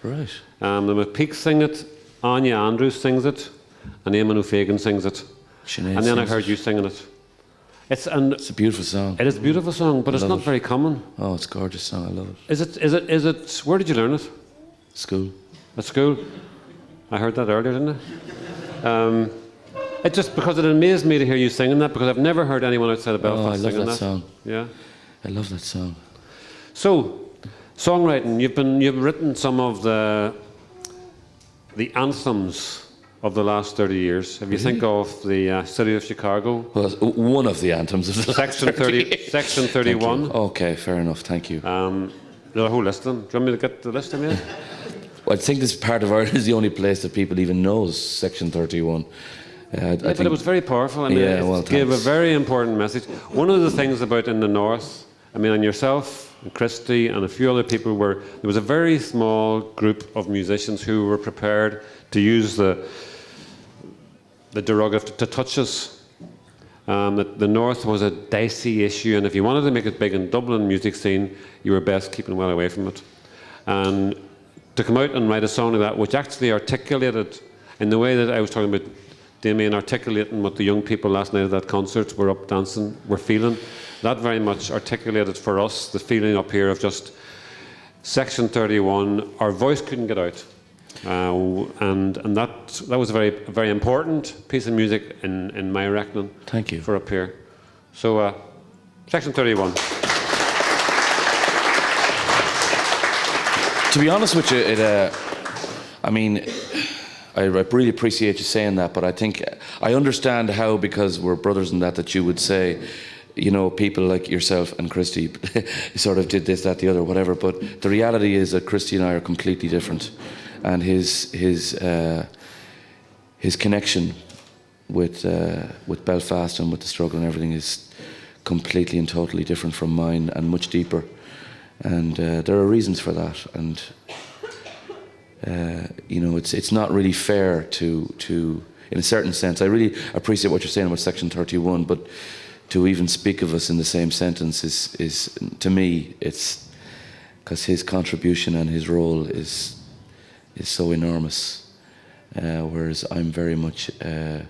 Right. The McPeaks sing it, Anya Andrews sings it, and Eamon O'Fagan sings it. Sinead And then I sings heard it. you singing it. It's a beautiful song. It is a beautiful song, but it's love not it. very common. Oh, it's a gorgeous song. I love it. Is it? Where did you learn it? School. At school? I heard that earlier, didn't I? It just because it amazed me to hear you singing that, because I've never heard anyone outside of Belfast Oh, I love singing that song. Yeah. I love that song. So, songwriting. You've written some of the anthems of the last 30 years. If you think of the city of Chicago, Well, it's one of the anthems of the Section last 30 30, years. Section Thank 31. you. Okay, fair enough. Thank you. There's a whole list of them. Do you want me to get the list of them? Well, I think this part of Ireland is the only place that people even knows Section 31. I But it think- was very powerful. I mean, Yeah, it well, gave a thanks. very important message. One of the things about in the north, I mean, and yourself, and Christy, and a few other people there was a very small group of musicians who were prepared to use the derogative to touch us. That the north was a dicey issue, and if you wanted to make it big in Dublin music scene, you were best keeping well away from it. And to come out and write a song like that, which actually articulated, in the way that I was talking about Damien articulating what the young people last night at that concert were up dancing, were feeling, that very much articulated for us the feeling up here of just Section 31. Our voice couldn't get out. And that was a very important piece of music in my reckoning. Thank you. For up here. So, Section 31. To be honest with you, I mean, I really appreciate you saying that, but I think I understand how, because we're brothers in that you would say, you know, people like yourself and Christy sort of did this, that, the other, whatever. But the reality is that Christy and I are completely different, and his connection with Belfast and with the struggle and everything is completely and totally different from mine, and much deeper. And there are reasons for that, and you know, it's not really fair to in a certain sense. I really appreciate what you're saying about Section 31, but to even speak of us in the same sentence is to me, it's because his contribution and his role is so enormous, whereas I'm very much and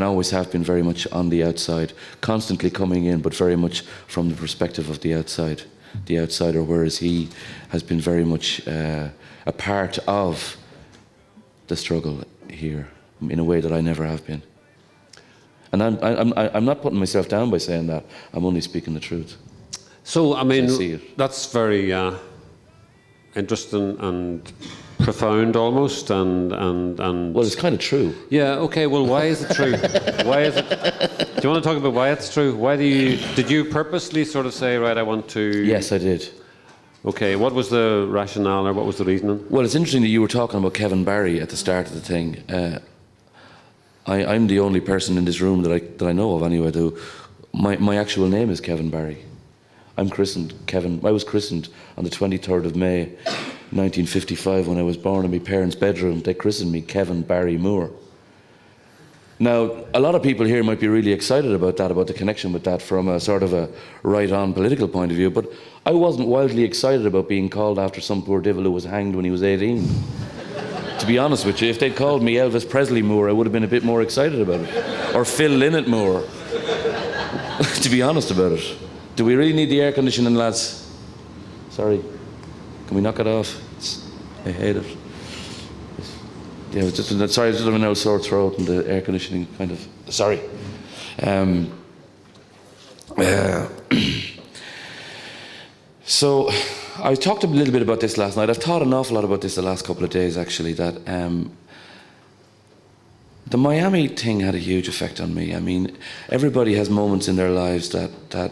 always have been very much on the outside, constantly coming in, but very much from the perspective of the outsider, whereas he has been very much a part of the struggle here in a way that I never have been. And I'm not putting myself down by saying that. I'm only speaking the truth. So, I mean, I see it. that's very interesting and profound almost, and Well, it's kind of true. yeah, okay, well, why is it true? Why is it? Do you want to talk about why it's true? Did you purposely sort of say, right, I want to... Yes, I did. Okay, what was the rationale, or what was the reasoning? Well, it's interesting that you were talking about Kevin Barry at the start of the thing. I'm the only person in this room that I know of anyway. My actual name is Kevin Barry. I'm christened Kevin. I was christened on the 23rd of May, 1955, when I was born in my parents' bedroom. They christened me Kevin Barry Moore. Now, a lot of people here might be really excited about that, about the connection with that from a sort of a right-on political point of view, but I wasn't wildly excited about being called after some poor devil who was hanged when he was 18. To be honest with you, if they'd called me Elvis Presley Moore, I would have been a bit more excited about it. Or Phil Lynott Moore. To be honest about it. Do we really need the air conditioning, lads? Sorry. Can we knock it off? I hate it. Yeah, it was just sorry, I just have an old sore throat and the air conditioning kind of... Sorry. So, I talked a little bit about this last night. I've thought an awful lot about this the last couple of days, actually, that the Miami thing had a huge effect on me. I mean, everybody has moments in their lives that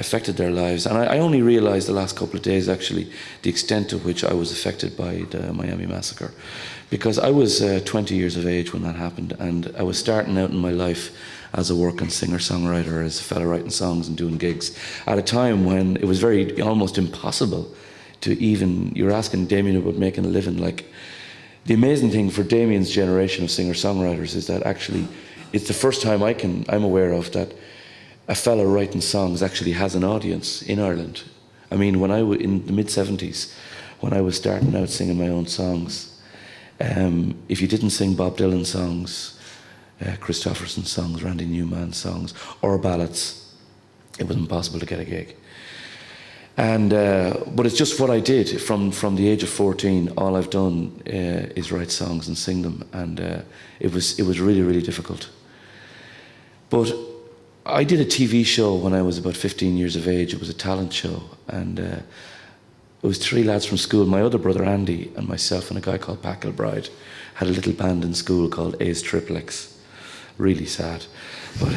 affected their lives. And I only realised the last couple of days, actually, the extent to which I was affected by the Miami Massacre. Because I was 20 years of age when that happened, and I was starting out in my life as a working singer-songwriter, as a fella writing songs and doing gigs, at a time when it was almost impossible to even, you're asking Damien about making a living. Like, the amazing thing for Damien's generation of singer-songwriters is that actually it's the first time I'm aware of that a fella writing songs actually has an audience in Ireland. I mean, when in the mid-70s, when I was starting out singing my own songs, if you didn't sing Bob Dylan songs, Christopherson songs, Randy Newman songs, or ballads, it was impossible to get a gig. And but it's just what I did from the age of 14. All I've done is write songs and sing them, and it was really, really difficult. But I did a TV show when I was about 15 years of age. It was a talent show, and it was 3 lads from school. My other brother Andy and myself and a guy called Pat Kilbride had a little band in school called A's Triple X. Really sad, but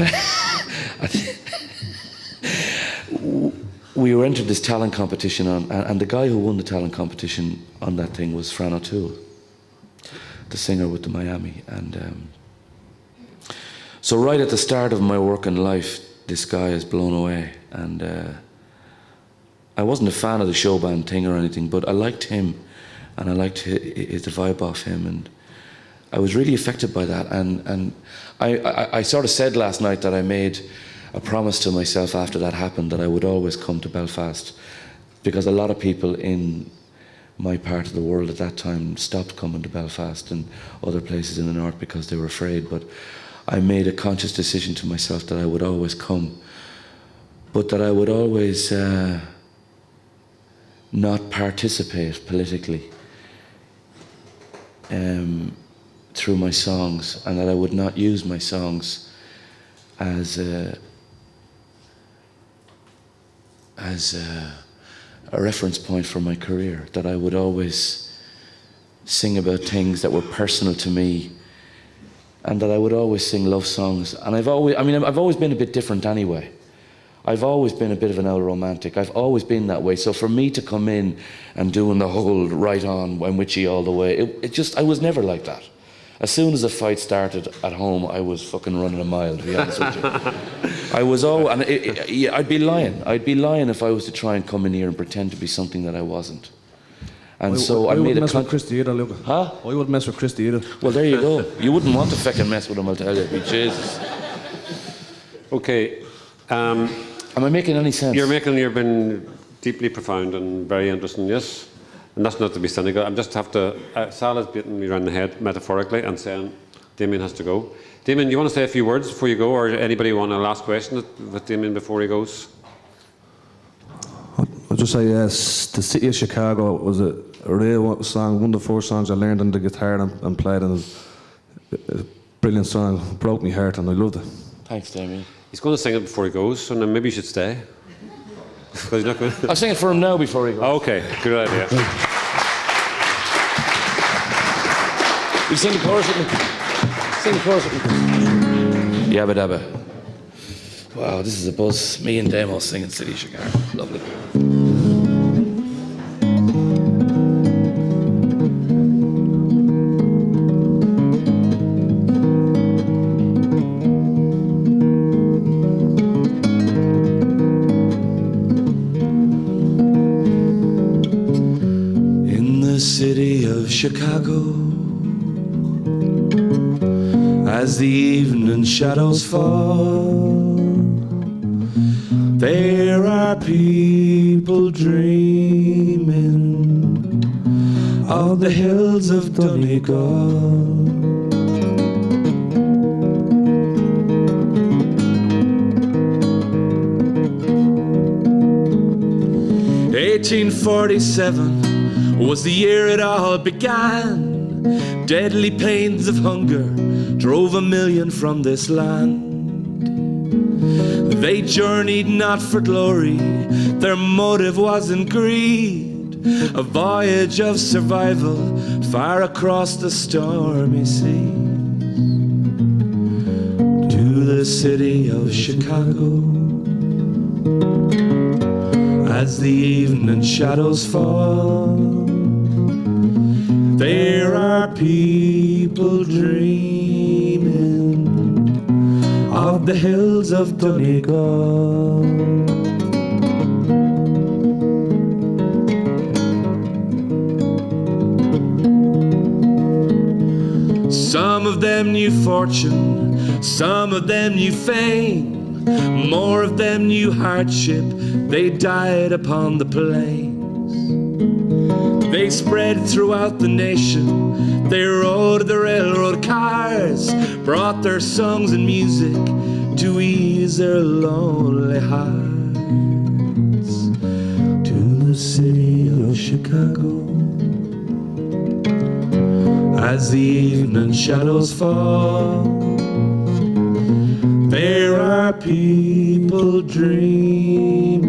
we were entered this talent competition and the guy who won the talent competition on that thing was Fran O'Toole, the singer with the Miami. And so right at the start of my working life, this guy is blown away, and I wasn't a fan of the show band thing or anything, but I liked him, and I liked the vibe off him, and I was really affected by that. And I sort of said last night that I made a promise to myself after that happened that I would always come to Belfast, because a lot of people in my part of the world at that time stopped coming to Belfast and other places in the north because they were afraid. But I made a conscious decision to myself that I would always come, but that I would always not participate politically through my songs, and that I would not use my songs as a reference point for my career, that I would always sing about things that were personal to me, and that I would always sing love songs. And I've always been a bit different anyway. I've always been a bit of an old romantic. I've always been that way. So for me to come in and doing the whole right on, I'm witchy all the way, I was never like that. As soon as a fight started at home, I was fucking running a mile, to be honest with you. I was I'd be lying. I'd be lying if I was to try and come in here and pretend to be something that I wasn't. And so I made a mess with Christy either, Luka. Huh? I wouldn't mess with Christy either. Well, there you go. You wouldn't want to fucking mess with him, I'll tell you. Jesus. Okay. Am I making any sense? You've been deeply profound and very interesting, yes. And that's not to be cynical. I just have to. Sal is beating me around the head metaphorically and saying Damien has to go. Damien, you want to say a few words before you go, or anybody want a last question with Damien before he goes? I'll just say yes. The City of Chicago was a real song, one of the first songs I learned on the guitar and played, and a brilliant song. It broke my heart and I loved it. Thanks, Damien. He's going to sing it before he goes, so then maybe you should stay. He's not going to... I'll sing it for him now before he goes. Okay, good idea. You sing the chorus with me? Sing the chorus with me. Yabba dabba. Wow, this is a buzz. Me and Damo singing City of Chicago. Lovely. City of Chicago, as the evening shadows fall, there are people dreaming of the hills of Donegal. 1847 was the year it all began. Deadly pains of hunger drove 1 million from this land. They journeyed not for glory, their motive wasn't greed. A voyage of survival far across the stormy seas. To the city of Chicago. as the evening shadows fall. There are people dreaming of the hills of Donegal. Some of them knew fortune, some of them knew fame, more of them knew hardship, they died upon the plains. They spread throughout the nation, they rode the railroad cars, brought their songs and music to ease their lonely hearts. To the city of Chicago, as the evening shadows fall, there are people dreaming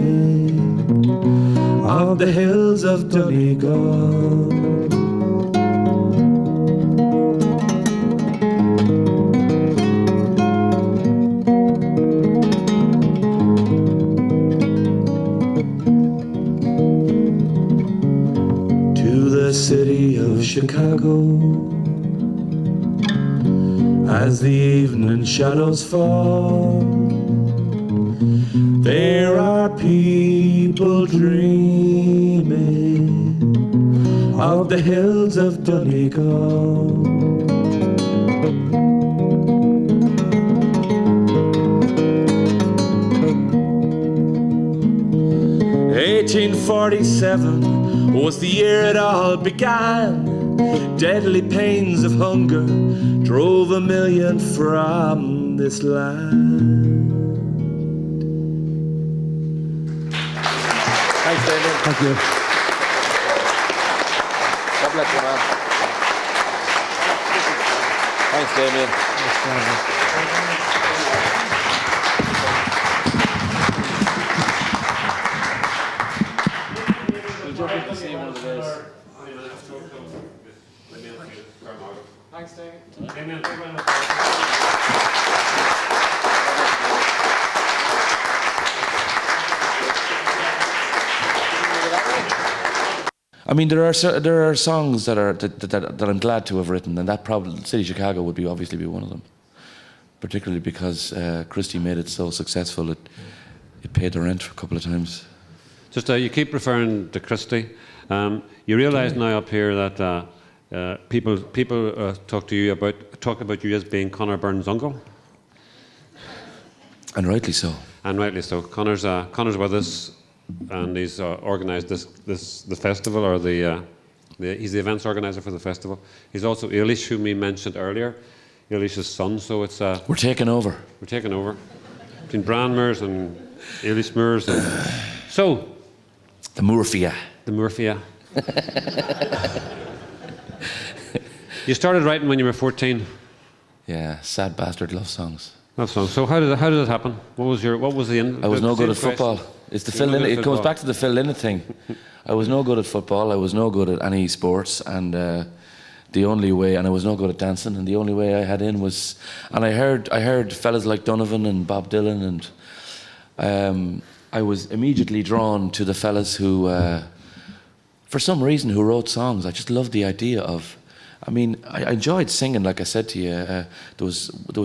of the hills of Donegal. 'To the city of Chicago, as the evening shadows fall, there are people dreaming of the hills of Donegal. '47 was the year it all began. Deadly pains of hunger drove 1 million from this land. Thanks, Damien. Thank you. God bless you, man. Thanks, Damien. We'll jump in to see you one of the days. Thanks, Damien. I mean, there are songs that I'm glad to have written, and that probably City of Chicago would obviously be one of them. Particularly because Christy made it so successful, it paid the rent a couple of times. Just you keep referring to Christy. You realise now up here that people talk about you as being Conor Byrne's uncle. And rightly so. And rightly so. Conor's with us, and he's organised the festival, or he's the events organiser for the festival. He's also Eilish, whom we mentioned earlier, Eilish's son. So it's we're taking over. We're taking over between Branmers and Eilish Moors. So the Moorfia. The Moorfia. You started writing when you were 14. Yeah, sad bastard love songs. Love songs. So how did it happen? What was the end? I was no good at football. It's the Phil Lynott. It comes back to the Phil Lynott thing. I was no good at football. I was no good at any sports, and the only way, and I was no good at dancing, and the only way I had in was, and I heard fellas like Donovan and Bob Dylan, and I was immediately drawn to the fellas who, for some reason, who wrote songs. I just loved the idea of. I mean, I enjoyed singing, like I said to you. There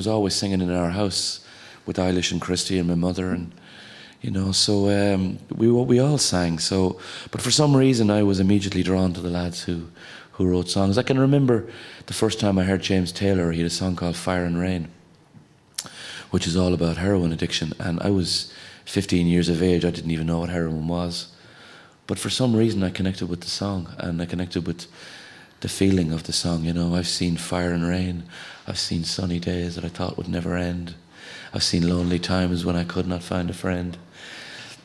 was always singing in our house with Eilish and Christy and my mother, and you know, so we all sang. So, but for some reason, I was immediately drawn to the lads who wrote songs. I can remember the first time I heard James Taylor. He had a song called "Fire and Rain," which is all about heroin addiction. And I was 15 years of age. I didn't even know what heroin was, but for some reason, I connected with the song, and I connected with the feeling of the song. You know, I've seen fire and rain. I've seen sunny days that I thought would never end. I've seen lonely times when I could not find a friend.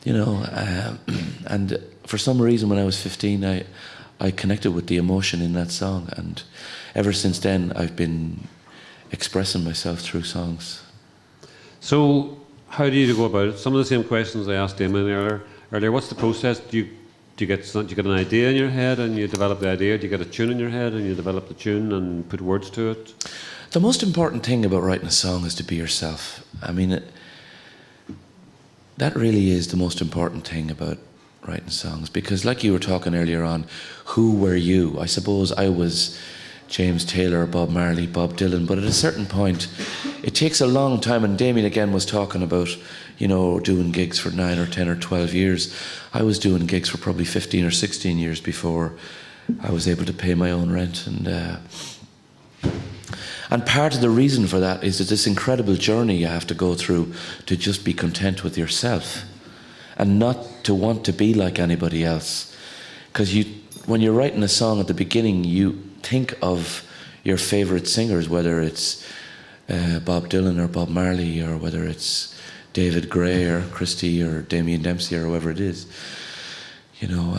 You know, and for some reason when I was 15, I connected with the emotion in that song, and ever since then I've been expressing myself through songs. So how do you go about it? Some of the same questions I asked Damien earlier. What's the process? Do you get an idea in your head and you develop the idea? Do you get a tune in your head and you develop the tune and put words to it? The most important thing about writing a song is to be yourself. I mean, that really is the most important thing about writing songs? Because like you were talking earlier on, who were you? I suppose I was James Taylor, Bob Marley, Bob Dylan, but at a certain point, it takes a long time, and Damien again was talking about, you know, doing gigs for 9 or 10 or 12 years. I was doing gigs for probably 15 or 16 years before I was able to pay my own rent. And part of the reason for that is that this incredible journey you have to go through to just be content with yourself and not to want to be like anybody else. Because when you're writing a song at the beginning, you think of your favourite singers, whether it's Bob Dylan or Bob Marley, or whether it's David Gray or Christie or Damien Dempsey or whoever it is. You know,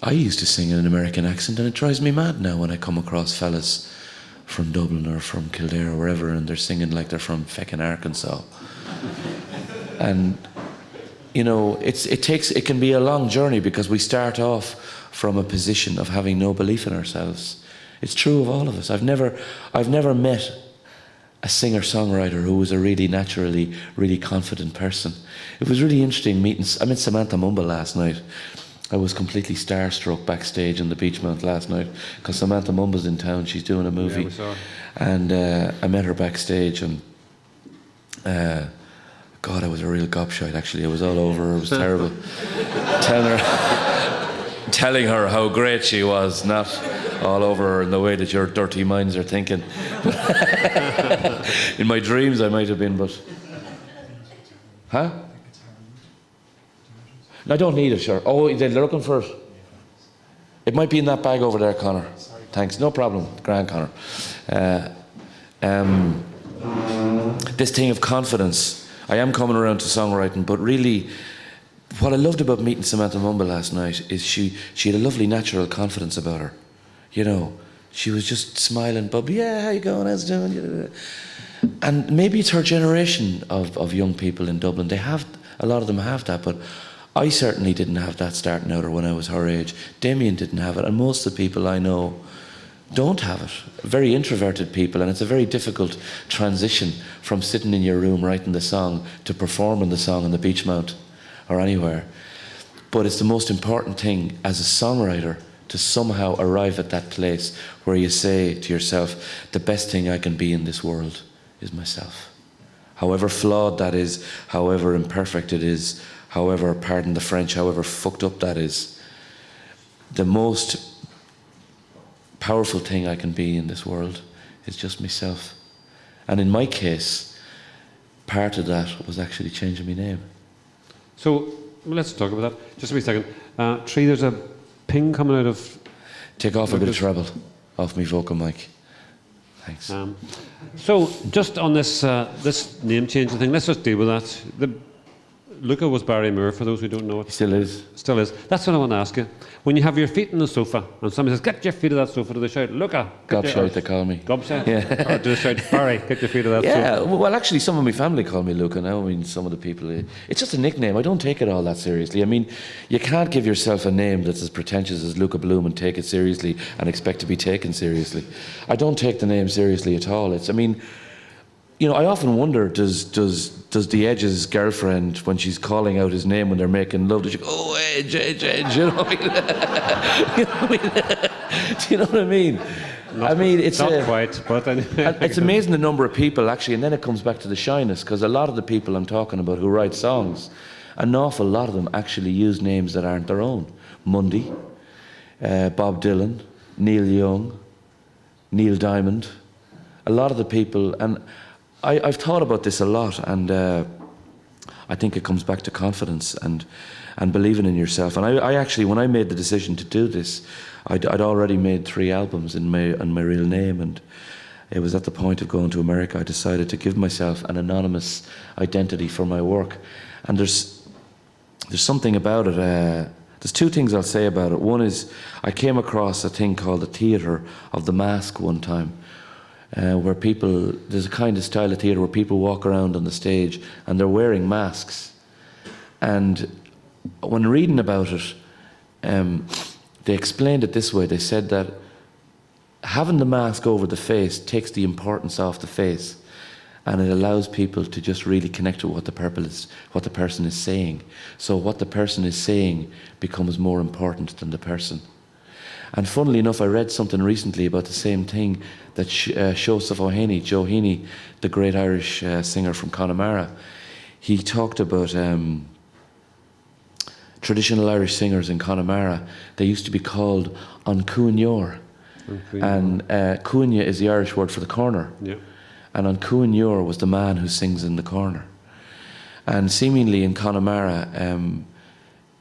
I used to sing in an American accent, and it drives me mad now when I come across fellas from Dublin or from Kildare or wherever, and they're singing like they're from feckin' Arkansas. And you know, it can be a long journey, because we start off from a position of having no belief in ourselves. It's true of all of us. I've never met a singer-songwriter who was a really naturally, really confident person. It was really interesting I met Samantha Mumba last night. I was completely starstruck backstage on the Beachmount last night, because Samantha Mumba's in town. She's doing a movie. Yeah, we saw her. And I met her backstage, and God, I was a real gobshite, actually. I was all over her. It was terrible. Telling her how great she was, not all over her in the way that your dirty minds are thinking. In my dreams I might have been, but... Huh? No, I don't need it, sure. Oh, they're looking for it. It might be in that bag over there, Connor. Thanks, no problem. Grand, Connor. This thing of confidence. I am coming around to songwriting, but really, what I loved about meeting Samantha Mumba last night is she had a lovely natural confidence about her. You know, she was just smiling, bubbly, yeah, how you going, how's it doing? And maybe it's her generation of young people in Dublin. A lot of them have that, but I certainly didn't have that starting out, or when I was her age. Damien didn't have it, and most of the people I know don't have it. Very introverted people, and it's a very difficult transition from sitting in your room writing the song to performing the song on the Beachmount or anywhere. But it's the most important thing as a songwriter to somehow arrive at that place where you say to yourself, the best thing I can be in this world is myself. However flawed that is, however imperfect it is, however, pardon the French, however fucked up that is, the most powerful thing I can be in this world is just myself. And in my case, part of that was actually changing my name. So let's talk about that. Just a wee second. Tree, there's a ping coming out of... Take off a bit of treble off my vocal mic. Thanks. So just on this this name changing thing, let's just deal with that. Luka was Barry Moore, for those who don't know it. He still is. Still is. That's what I want to ask you. When you have your feet on the sofa and somebody says, get your feet on that sofa, do they shout, Luka? Gobshite, they call me. Gobshite? Yeah. Or do they shout, Barry, get your feet on that sofa? Yeah, well, actually, some of my family call me Luka now. I mean, some of the people... It's just a nickname. I don't take it all that seriously. I mean, you can't give yourself a name that's as pretentious as Luka Bloom and take it seriously and expect to be taken seriously. I don't take the name seriously at all. I mean... You know, I often wonder, does the Edge's girlfriend, when she's calling out his name when they're making love, does she go, oh, Edge, Edge, Edge, you know what I mean? Do you know what I mean? It's not quite, but anyway. It's amazing the number of people, actually, and then it comes back to the shyness, because a lot of the people I'm talking about who write songs, an awful lot of them actually use names that aren't their own. Mundy, Bob Dylan, Neil Young, Neil Diamond. A lot of the people, and I've thought about this a lot, and I think it comes back to confidence and believing in yourself. And I actually, when I made the decision to do this, I'd already made 3 albums in my real name, and it was at the point of going to America I decided to give myself an anonymous identity for my work. And there's something about it. There's 2 things I'll say about it. One is I came across a thing called the theatre of the mask one time. Where there's a kind of style of theatre where people walk around on the stage and they're wearing masks. And when reading about it, they explained it this way. They said that having the mask over the face takes the importance off the face. and it allows people to just really connect with what the person is saying. So what the person is saying becomes more important than the person. And funnily enough, I read something recently about the same thing, that Joseph O'Hare, Joe Heaney, the great Irish singer from Connemara, he talked about traditional Irish singers in Connemara. They used to be called an Cuainneoir. And Cuainne is the Irish word for the corner. Yeah. And an Cuainneoir was the man who sings in the corner. And seemingly in Connemara, and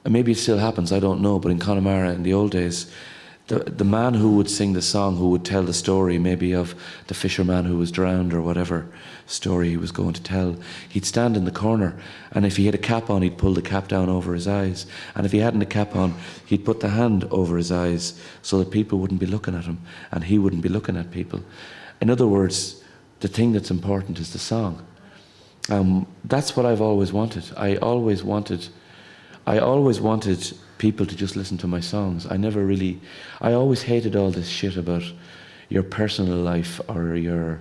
maybe it still happens, I don't know, but in Connemara in the old days, the man who would sing the song, who would tell the story maybe of the fisherman who was drowned or whatever story he was going to tell, he'd stand in the corner, and if he had a cap on, he'd pull the cap down over his eyes, and if he hadn't a cap on, he'd put the hand over his eyes so that people wouldn't be looking at him and he wouldn't be looking at people. In other words, the thing that's important is the song. That's what I've always wanted. I always wanted people to just listen to my songs. I always hated all this shit about your personal life or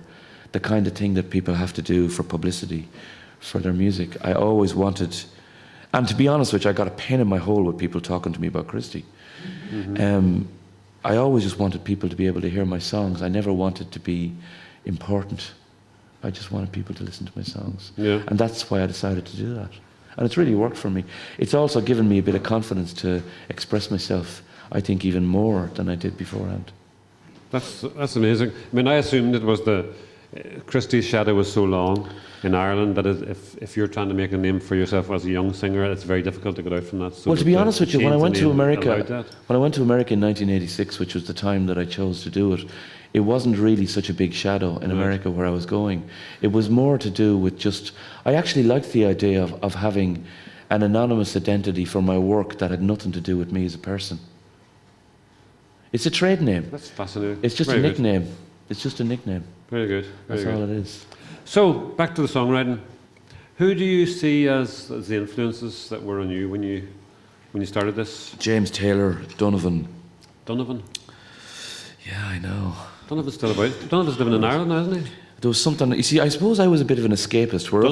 the kind of thing that people have to do for publicity for their music. I always wanted, and to be honest with you, I got a pain in my hole with people talking to me about Christy. Mm-hmm. I always just wanted people to be able to hear my songs. I never wanted to be important. I just wanted people to listen to my songs. Yeah. And that's why I decided to do that. And it's really worked for me. It's also given me a bit of confidence to express myself, I think, even more than I did beforehand. That's amazing. I mean, I assumed it was Christy's shadow was so long in Ireland that if you're trying to make a name for yourself as a young singer, it's very difficult to get out from that. So well, to be honest with you, when I went to America in 1986, which was the time that I chose to do it, it wasn't really such a big shadow in America where I was going. It was more to do with just, I actually liked the idea of having an anonymous identity for my work that had nothing to do with me as a person. It's a trade name. That's fascinating. It's just a nickname. It's just a nickname. Very good. That's all it is. So, back to the songwriting. Who do you see as the influences that were on you when you started this? James Taylor, Donovan. Donovan? Yeah, I know. Donovan's still about. Donovan's living in Ireland now, isn't he? There was something, you see, I suppose I was a bit of an escapist. We're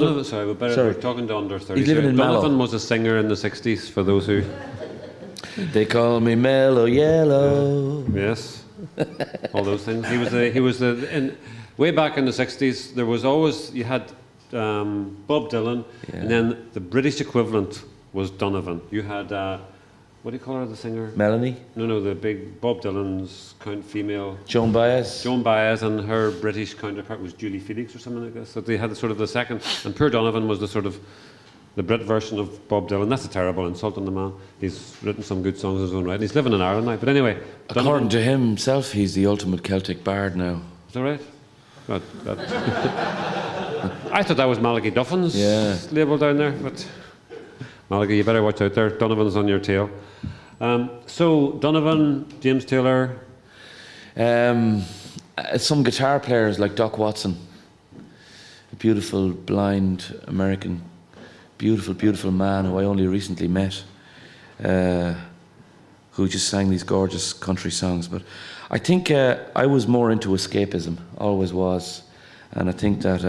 talking to under 30s. He's living in Mallow. Donovan was a singer in the 60s, for those who... They call me Mellow Yellow. Yes, all those things. He was way back in the 60s, there was always, you had Bob Dylan, and then the British equivalent was Donovan. You had, what do you call her, the singer? Melanie? No, the big Bob Dylan's female. Joan Baez. Joan Baez, and her British counterpart was Julie Felix or something like this. So they had the sort of the second, and poor Donovan was the sort of the Brit version of Bob Dylan. That's a terrible insult on the man. He's written some good songs in his own right. And he's living in Ireland now. But anyway, according to himself, he's the ultimate Celtic bard now. Is that right? I thought that was Malachi Duffin's label down there. But Malachi, you better watch out there. Donovan's on your tail. So Donovan, James Taylor. Some guitar players like Doc Watson, a beautiful blind American, beautiful man who I only recently met, who just sang these gorgeous country songs. But I think I was more into escapism, always was, and I think that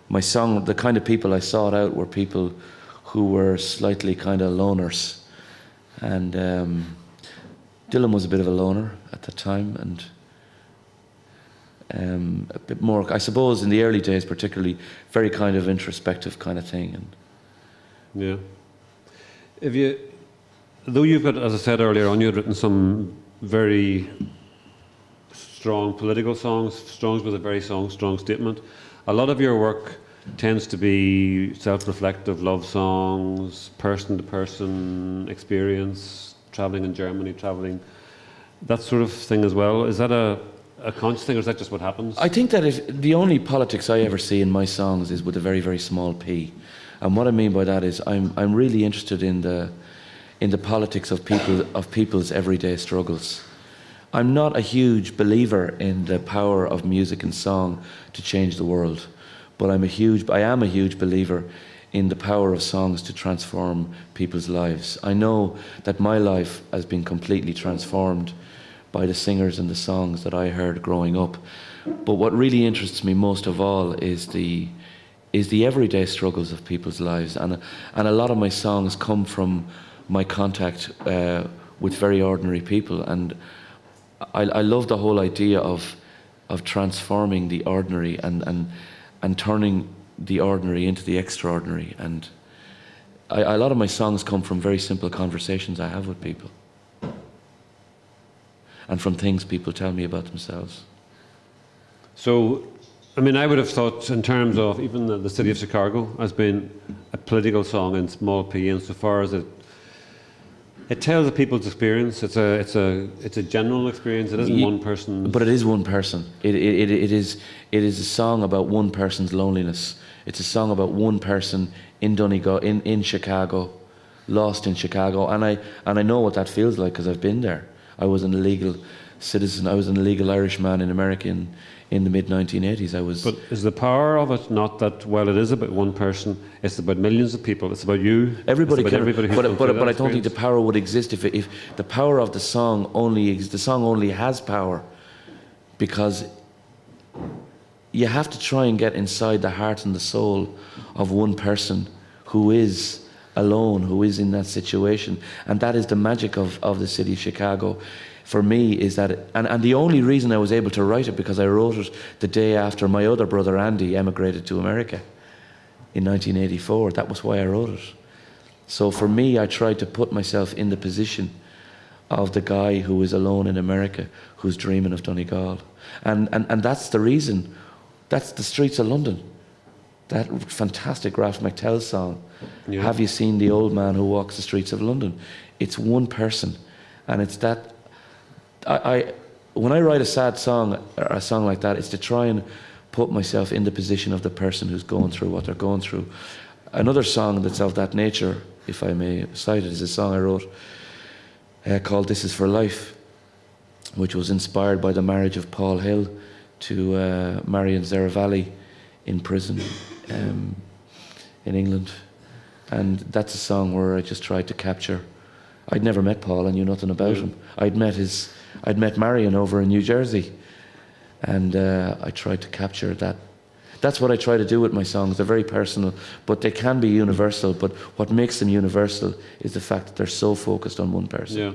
my song, the kind of people I sought out were people who were slightly kind of loners, and Dylan was a bit of a loner at that time, and a bit more, I suppose, in the early days, particularly, very kind of introspective kind of thing. And yeah. Though you've got, as I said earlier on, you had written some very strong political songs with a very strong statement. A lot of your work tends to be self-reflective love songs, person-to-person experience, travelling in Germany, that sort of thing as well. Is that a conscious thing, or is that just what happens? I think that if the only politics I ever see in my songs is with a very, very small p. And what I mean by that is I'm really interested in the politics of people's everyday struggles. I'm not a huge believer in the power of music and song to change the world, but I am a huge believer in the power of songs to transform people's lives. I know that my life has been completely transformed by the singers and the songs that I heard growing up. But what really interests me most of all is the is the everyday struggles of people's lives, and a lot of my songs come from my contact with very ordinary people, and I love the whole idea of transforming the ordinary and turning the ordinary into the extraordinary. And a lot of my songs come from very simple conversations I have with people, and from things people tell me about themselves. So, I mean, I would have thought, in terms of even the city of Chicago as being a political song in small p, insofar as it tells a people's experience. It's a general experience. It isn't one person. But it is one person. It is a song about one person's loneliness. It's a song about one person in Donegal, in Chicago, lost in Chicago, and I know what that feels like because I've been there. I was an illegal citizen. I was an illegal Irishman in America in the mid-1980s. But is the power of it not that, while it is about one person, it's about millions of people, it's about you, everybody it's about everybody who's but I don't think the power would exist if the power of the song only has power because you have to try and get inside the heart and the soul of one person who is alone, who is in that situation. And that is the magic of the city of Chicago. For me, is that, and the only reason I was able to write it because I wrote it the day after my other brother Andy emigrated to America in 1984. That was why I wrote it. So for me, I tried to put myself in the position of the guy who is alone in America, who's dreaming of Donegal. And that's the reason. That's the streets of London. That fantastic Ralph McTell song, yeah. Have you seen the old man who walks the streets of London? It's one person, and it's that. When I write a sad song or a song like that, it's to try and put myself in the position of the person who's going through what they're going through. Another song that's of that nature, if I may cite it, is a song I wrote called "This Is for Life," which was inspired by the marriage of Paul Hill to Marion Zeravalli in prison in England. And that's a song where I just tried to capture. I'd never met Paul, I knew nothing about him. I'd met Marion over in New Jersey, and I tried to capture that. That's what I try to do with my songs. They're very personal, but they can be universal. But what makes them universal is the fact that they're so focused on one person. Yeah.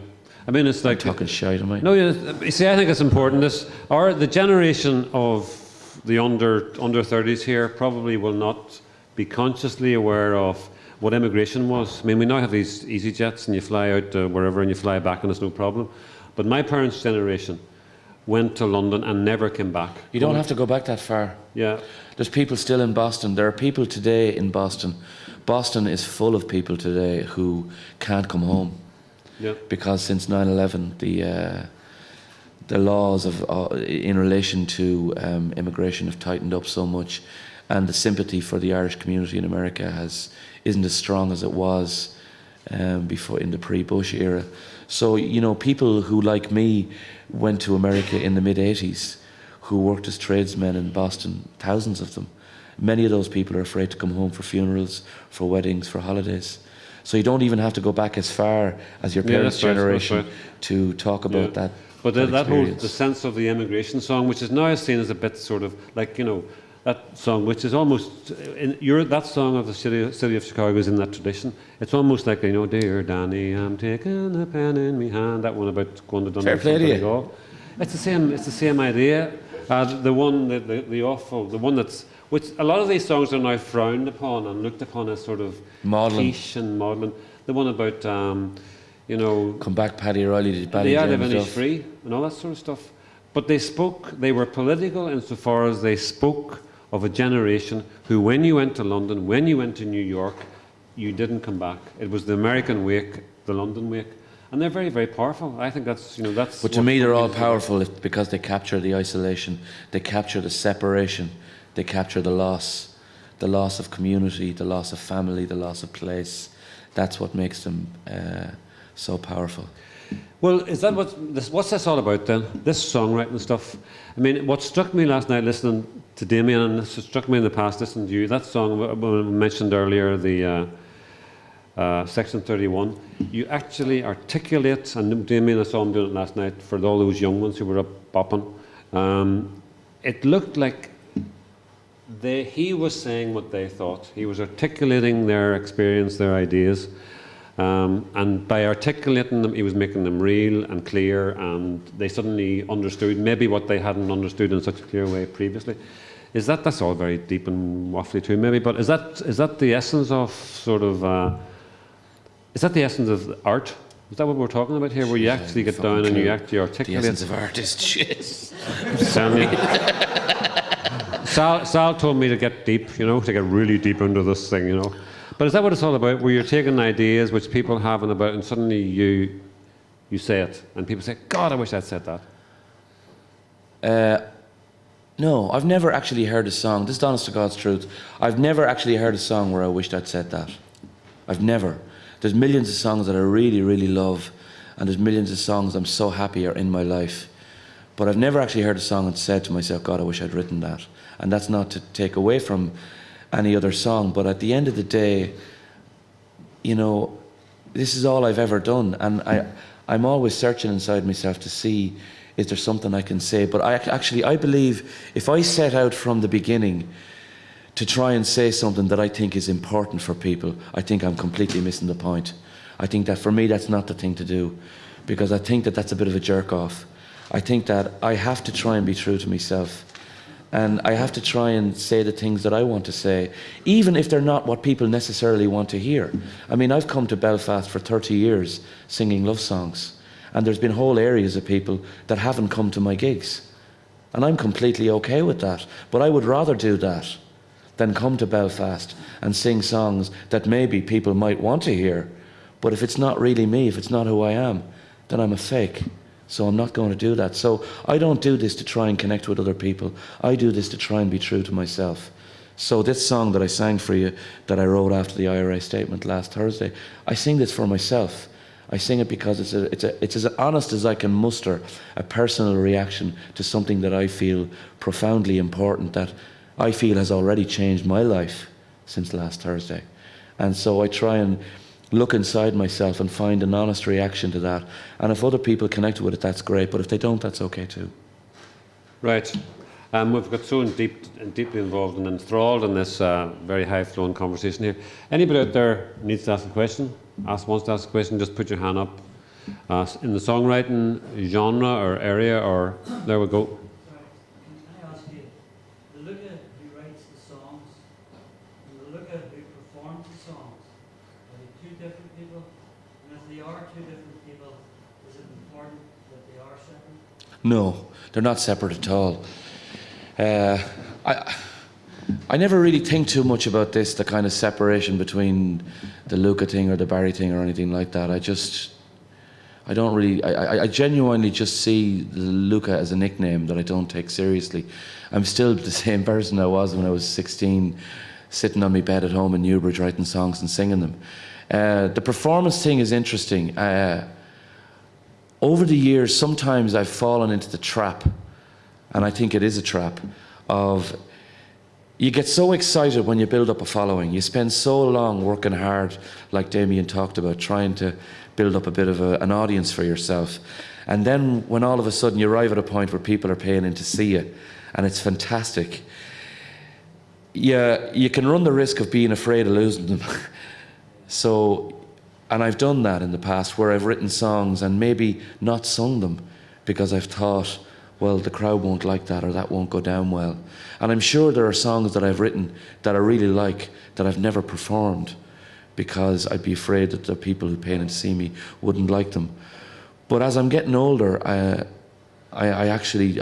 I mean, it's like... I'm talking shite, am I? No, you see, I think it's important. The generation of the under 30s here probably will not be consciously aware of what emigration was. I mean, we now have these easy jets and you fly out wherever and you fly back and it's no problem. But my parents' generation went to London and never came back. You don't have to go back that far. Yeah. There's people still in Boston. There are people today in Boston. Boston is full of people today who can't come home. Yeah. Because since 9/11, the laws in relation to immigration have tightened up so much, and the sympathy for the Irish community in America isn't as strong as it was before, in the pre-Bush era. So, people who, like me, went to America in the mid-80s, who worked as tradesmen in Boston, thousands of them. Many of those people are afraid to come home for funerals, for weddings, for holidays. So you don't even have to go back as far as your parents' generation to talk about that. But that whole the sense of the emigration song, which is now seen as a bit sort of like, that song, which is almost that song of the city of Chicago is in that tradition. It's almost like, dear Danny, I'm taking a pen in me hand. That one about going to Dublin. Fair play to you. It's the same idea. The one that's, which a lot of these songs are now frowned upon and looked upon as sort of quiche and maudlin. The one about, come back, Paddy O'Reilly, living is free and all that sort of stuff. But they were political insofar as they spoke of a generation who, when you went to London, when you went to New York, you didn't come back. It was the American wake, the London wake. And they're very, very powerful. I think that's. But to me, they're all powerful because they capture the isolation, they capture the separation, they capture the loss of community, the loss of family, the loss of place. That's what makes them so powerful. Well, is that what's this all about then? This songwriting stuff. I mean, what struck me last night listening to Damien, and this struck me in the past listening to you, that song we mentioned earlier, the Section 31, you actually articulate, and Damien, I saw him doing it last night for all those young ones who were up bopping. It looked like he was saying what they thought. He was articulating their experience, their ideas. And by articulating them, he was making them real and clear, and they suddenly understood maybe what they hadn't understood in such a clear way previously. That's all very deep and waffly too, maybe, but is that the essence of sort of, is that the essence of art? Is that what we're talking about here, where you actually get down and you actually articulate? The essence of art is shit. Sal told me to get deep, to get really deep into this thing, But is that what it's all about, where you're taking ideas which people have about, and suddenly you say it, and people say, God, I wish I'd said that? No, I've never actually heard a song, this is honest to God's truth, I've never actually heard a song where I wished I'd said that. I've never. There's millions of songs that I really, really love, and there's millions of songs I'm so happy are in my life. But I've never actually heard a song and said to myself, God, I wish I'd written that. And that's not to take away from any other song, but at the end of the day, this is all I've ever done, and I'm always searching inside myself to see, is there something I can say? But I believe if I set out from the beginning to try and say something that I think is important for people, I think I'm completely missing the point. I think that for me that's not the thing to do, because I think that that's a bit of a jerk off. I think that I have to try and be true to myself. And I have to try and say the things that I want to say, even if they're not what people necessarily want to hear. I mean, I've come to Belfast for 30 years singing love songs, and there's been whole areas of people that haven't come to my gigs. And I'm completely okay with that. But I would rather do that than come to Belfast and sing songs that maybe people might want to hear. But if it's not really me, if it's not who I am, then I'm a fake. So I'm not going to do that. So I don't do this to try and connect with other people. I do this to try and be true to myself. So this song that I sang for you, that I wrote after the IRA statement last Thursday, I sing this for myself. I sing it because it's as honest as I can muster a personal reaction to something that I feel profoundly important, that I feel has already changed my life since last Thursday. And so I try and look inside myself and find an honest reaction to that. And if other people connect with it, that's great. But if they don't, that's okay too. Right. We've got so deeply involved and enthralled in this very high-flowing conversation here. Anybody out there needs to ask a question, wants to ask a question, just put your hand up. In the songwriting genre or area, or there we go. Can I ask you, the Luka who writes the songs and the Luka who performs the songs, are they two different people? And if they are two different people, is it important that they are separate? No, they're not separate at all. I never really think too much about this, the kind of separation between the Luka thing or the Barry thing or anything like that. I genuinely just see Luka as a nickname that I don't take seriously. I'm still the same person I was when I was 16, sitting on my bed at home in Newbridge writing songs and singing them. The performance thing is interesting. Over the years, sometimes I've fallen into the trap, and I think it is a trap, of you get so excited when you build up a following. You spend so long working hard, like Damien talked about, trying to build up a bit of an audience for yourself. And then when all of a sudden you arrive at a point where people are paying in to see you, and it's fantastic, you can run the risk of being afraid of losing them. And I've done that in the past, where I've written songs and maybe not sung them because I've thought, well, the crowd won't like that, or that won't go down well. And I'm sure there are songs that I've written that I really like that I've never performed because I'd be afraid that the people who pay in to see me wouldn't like them. But as I'm getting older, I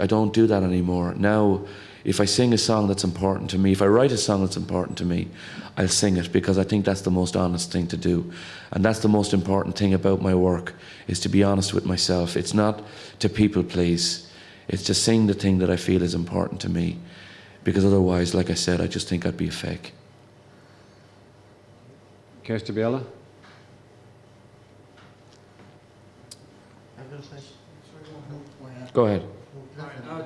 don't do that anymore. Now, if I sing a song that's important to me, if I write a song that's important to me, I'll sing it, because I think that's the most honest thing to do. And that's the most important thing about my work, is to be honest with myself. It's not to people please. It's to sing the thing that I feel is important to me. Because otherwise, like I said, I just think I'd be a fake. Kirsty Biela? Go ahead. Do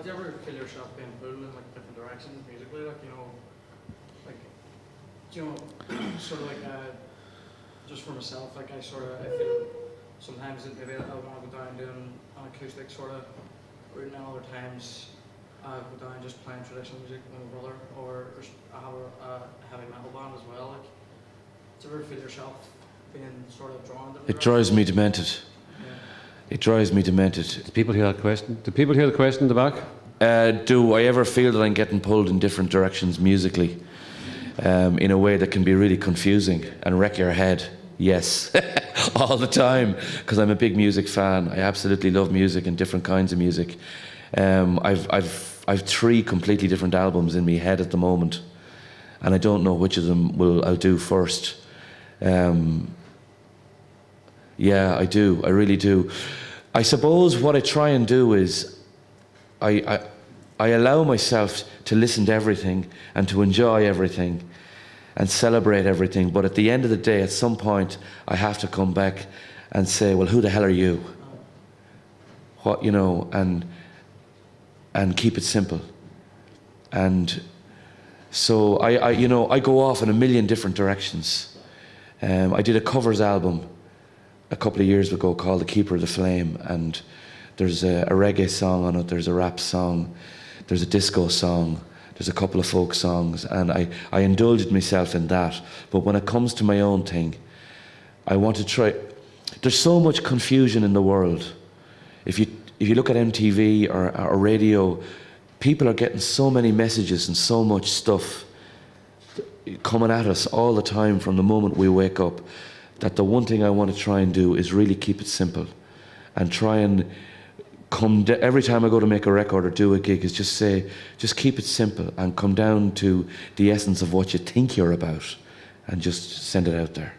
you ever feel yourself being pulled in like different directions musically, sort of like just for myself, I feel sometimes that maybe I want to go down doing an acoustic sort of route, and other times go down just playing traditional music with my brother, or I have a heavy metal band as well. Like, do you ever feel yourself being sort of drawn to the It drives me demented. It drives me demented. Do people hear that question? Do people hear the question in the back? Do I ever feel that I'm getting pulled in different directions musically in a way that can be really confusing and wreck your head? Yes, all the time, because I'm a big music fan. I absolutely love music and different kinds of music. I've 3 completely different albums in my head at the moment, and I don't know which of them I'll do first. Yeah, I do. I really do. I suppose what I try and do is I allow myself to listen to everything and to enjoy everything and celebrate everything. But at the end of the day, at some point, I have to come back and say, well, who the hell are you? What, you know, and keep it simple. And so I go off in a million different directions. I did a covers album a couple of years ago called The Keeper of the Flame, and there's a reggae song on it, there's a rap song, there's a disco song, there's a couple of folk songs, and I indulged myself in that. But when it comes to my own thing, I want to try. There's so much confusion in the world. If you look at MTV or radio, people are getting so many messages and so much stuff coming at us all the time from the moment we wake up, that the one thing I want to try and do is really keep it simple and try and every time I go to make a record or do a gig, is just keep it simple and come down to the essence of what you think you're about and just send it out there.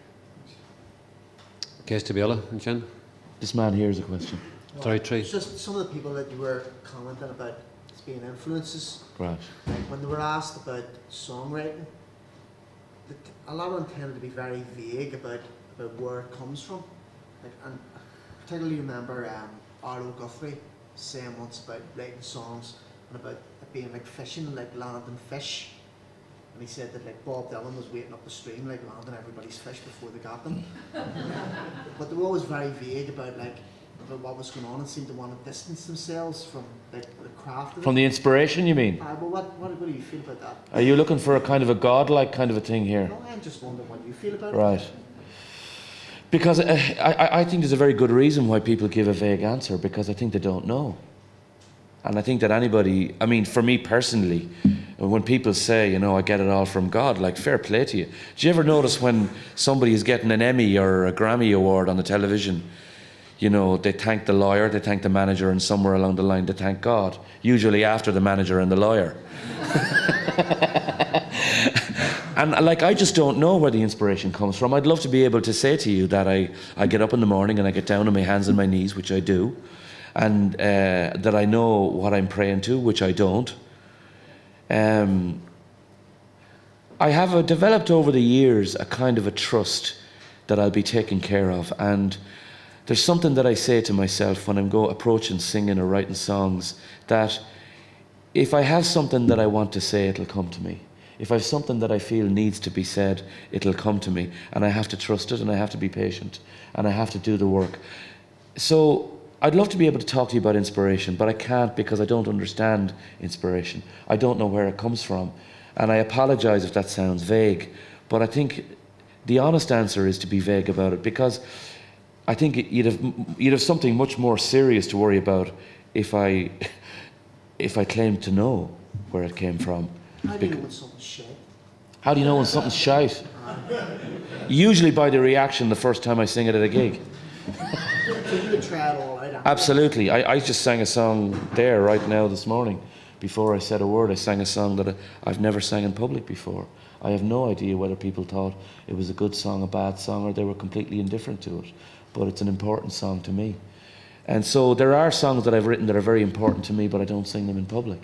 Guess to be Ella and Jen? This man here is a question. Sorry, Tree. It's just some of the people that you were commenting about as being influences. Right. Like when they were asked about songwriting, a lot of them tended to be very vague about where it comes from. Like, and I particularly remember Arlo Guthrie saying once about writing songs and about it being like fishing, like landing fish. And he said that like Bob Dylan was waiting up the stream, like landing everybody's fish before they got them. But they were always very vague about what was going on and seemed to want to distance themselves from like the craft of From it. the inspiration, you mean? Well, what do you feel about that? Are you looking for a kind of a godlike kind of a thing here? No, I'm just wondering what you feel about it. Right. Because I think there's a very good reason why people give a vague answer, because I think they don't know. And I think that anybody, I mean, for me personally, when people say, you know, I get it all from God, like, fair play to you. Do you ever notice when somebody is getting an Emmy or a Grammy award on the television, you know, they thank the lawyer, they thank the manager, and somewhere along the line they thank God, usually after the manager and the lawyer. And like, I just don't know where the inspiration comes from. I'd love to be able to say to you that I get up in the morning and I get down on my hands and my knees, which I do, and that I know what I'm praying to, which I don't. I have developed over the years a kind of a trust that I'll be taken care of, and there's something that I say to myself when I'm approaching singing or writing songs, that if I have something that I want to say, it'll come to me. If I have something that I feel needs to be said, it'll come to me, and I have to trust it, and I have to be patient, and I have to do the work. So I'd love to be able to talk to you about inspiration, but I can't, because I don't understand inspiration. I don't know where it comes from, and I apologise if that sounds vague, but I think the honest answer is to be vague about it, because I think you'd have something much more serious to worry about if I claimed to know where it came from. How do you know when something's shit? How do you know when something's shite? Usually by the reaction the first time I sing it at a gig. So you would try it all out? Absolutely. I just sang a song there right now this morning. Before I said a word, I sang a song that I've never sang in public before. I have no idea whether people thought it was a good song, a bad song, or they were completely indifferent to it. But it's an important song to me. And so there are songs that I've written that are very important to me, but I don't sing them in public.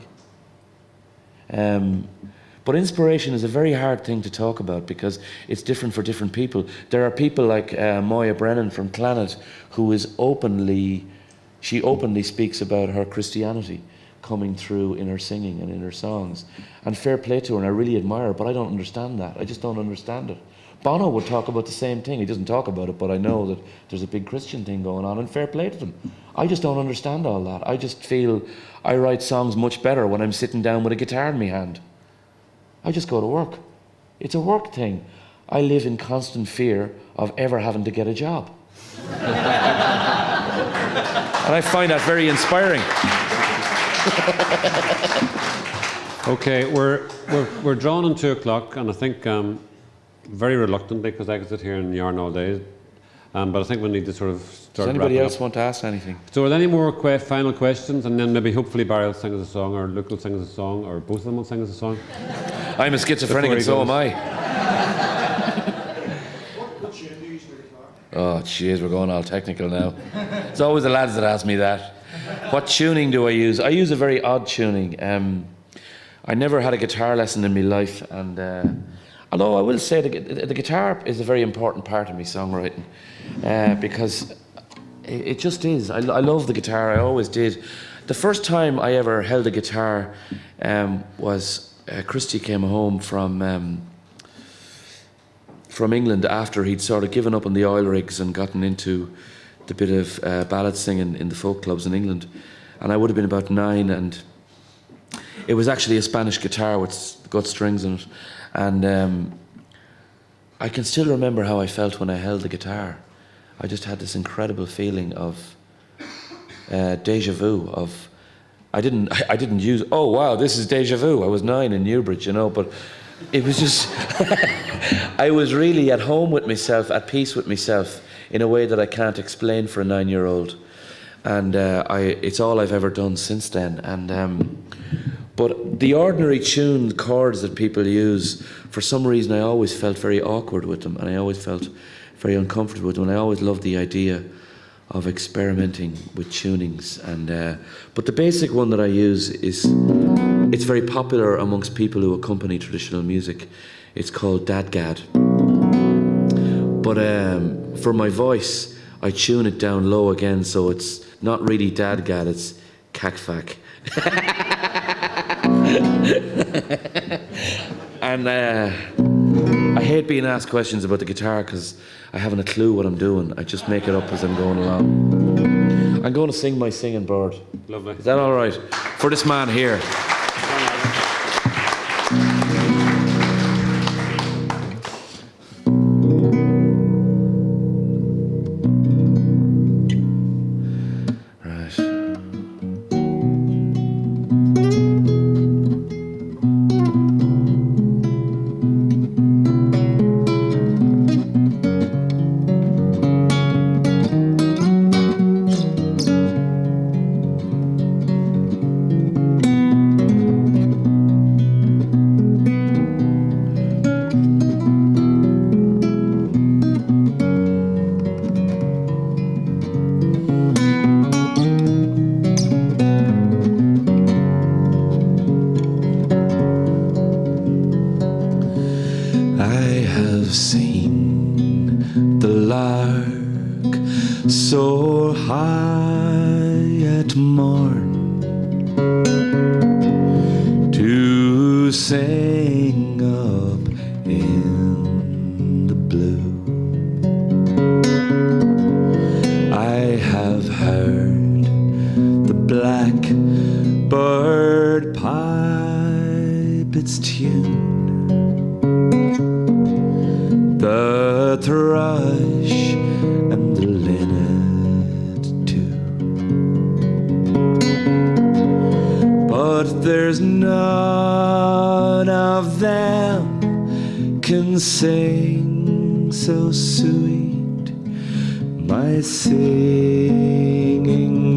But inspiration is a very hard thing to talk about, because it's different for different people. There are people like Moya Brennan from Clannad, who is openly speaks about her Christianity, coming through in her singing and in her songs. And fair play to her, and I really admire her, but I don't understand that. I just don't understand it. Bono would talk about the same thing. He doesn't talk about it, but I know that there's a big Christian thing going on, and fair play to them. I just don't understand all that. I just feel I write songs much better when I'm sitting down with a guitar in my hand. I just go to work. It's a work thing. I live in constant fear of ever having to get a job. And I find that very inspiring. Okay, we're drawn on 2 o'clock, and I think very reluctantly, because I could sit here and yarn all day, but I think we need to sort of start. Does anybody wrapping else up. want to ask anything? So are there any more final questions, and then maybe hopefully Barry will sing us a song, or Luke will sing us a song, or both of them will sing us a song? I'm a schizophrenic and so am I. What tune do you use for the guitar? Oh, jeez, we're going all technical now. It's always the lads that ask me that. What tuning do I use? I use a very odd tuning. I never had a guitar lesson in my life, and although I will say the guitar is a very important part of my songwriting, because it just is. I love the guitar, I always did. The first time I ever held a guitar was Christy came home from England after he'd sort of given up on the oil rigs and gotten into the bit of ballad singing in the folk clubs in England. And I would have been about 9, and it was actually a Spanish guitar with gut strings in it. And I can still remember how I felt when I held the guitar. I just had this incredible feeling of deja vu. Of I didn't use. Oh wow, this is deja vu. I was 9 in Newbridge, you know, but it was just. I was really at home with myself, at peace with myself, in a way that I can't explain for a 9-year-old. And it's all I've ever done since then. And but the ordinary tuned chords that people use, for some reason, I always felt very awkward with them, and I always felt very uncomfortable with them. And I always loved the idea of experimenting with tunings. And but the basic one that I use it's very popular amongst people who accompany traditional music. It's called dadgad. But for my voice, I tune it down low again, so it's not really dadgad, it's cackfack. And I hate being asked questions about the guitar because I haven't a clue what I'm doing. I just make it up as I'm going along. I'm going to sing my singing bird. Lovely. Is that all right? For this man here. soar high at morn to sing up in the blue. I have heard the blackbird pipe its tune, the thrush and the linnet too, but there's none of them can sing so sweet, my singing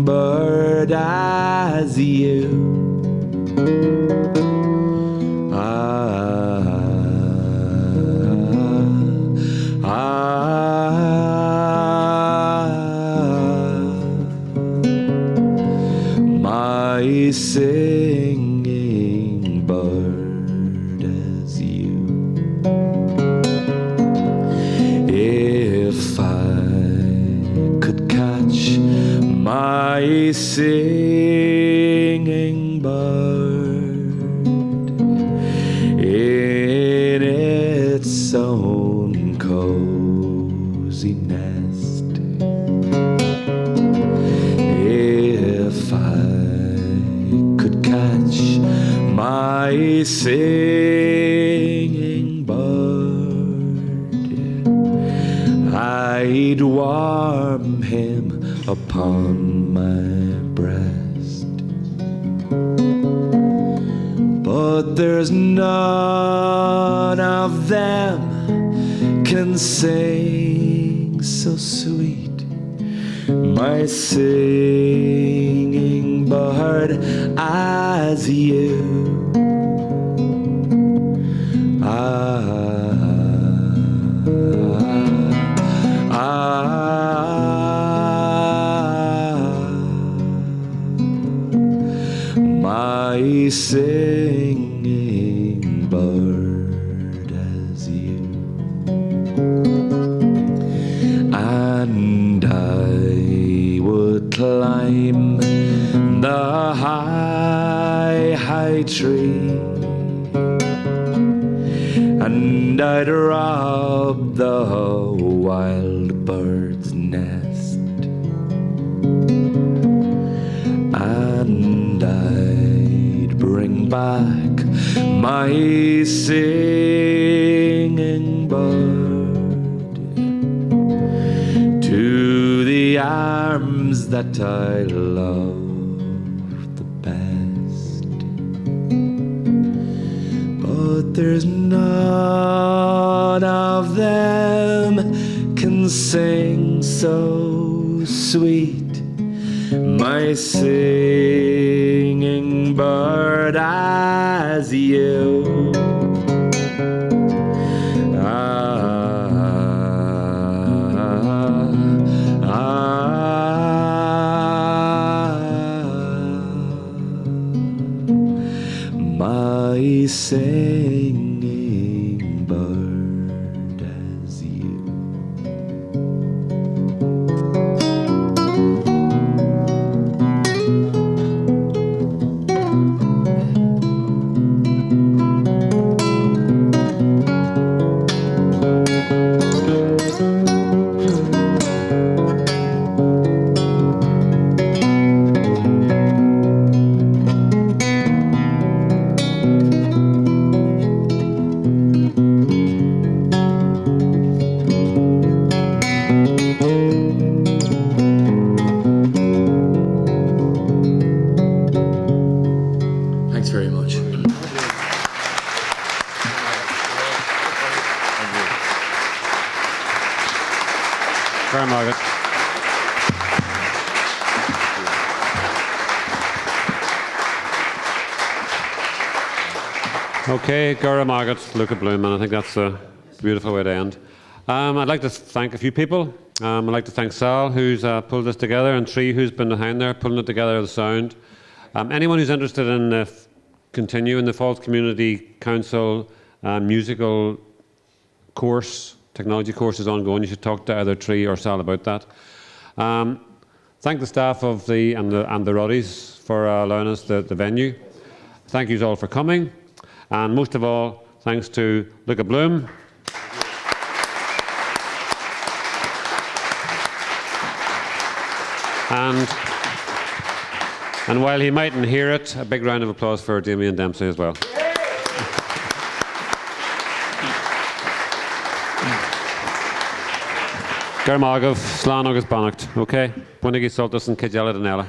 bird, as you. My singing bird as you. If I could catch my singing cozy nest. If I could catch my singing bird, I'd warm him upon my breast. But there's none of them can sing so sweet, my singing bird, as you. My singing bird as you. And I would climb the high, high tree, and I'd rob the wild bird's nest, and I'd bring back my singing bird to the arms that I love the best. But there's none of them can sing so sweet, my singing bird, as you. My singing bird as you. Thanks very much. Very Margaret. Okay, Gura Margaret, Luka Bloom, and I think that's a beautiful way to end. I'd like to thank a few people. I'd like to thank Sal, who's pulled this together, and Tree, who's been behind there, pulling it together, the sound. Anyone who's interested in continuing the Falls Community Council musical course, technology course is ongoing. You should talk to either Tree or Sal about that. Thank the staff of the Roddies for allowing us the venue. Thank you all for coming. And most of all, thanks to Luka Bloom. And while he mightn't hear it, a big round of applause for Damien Dempsey as well. Gur mágah, slán agus bannacht, okay? Bunaigh soltas an Kidjala Danella.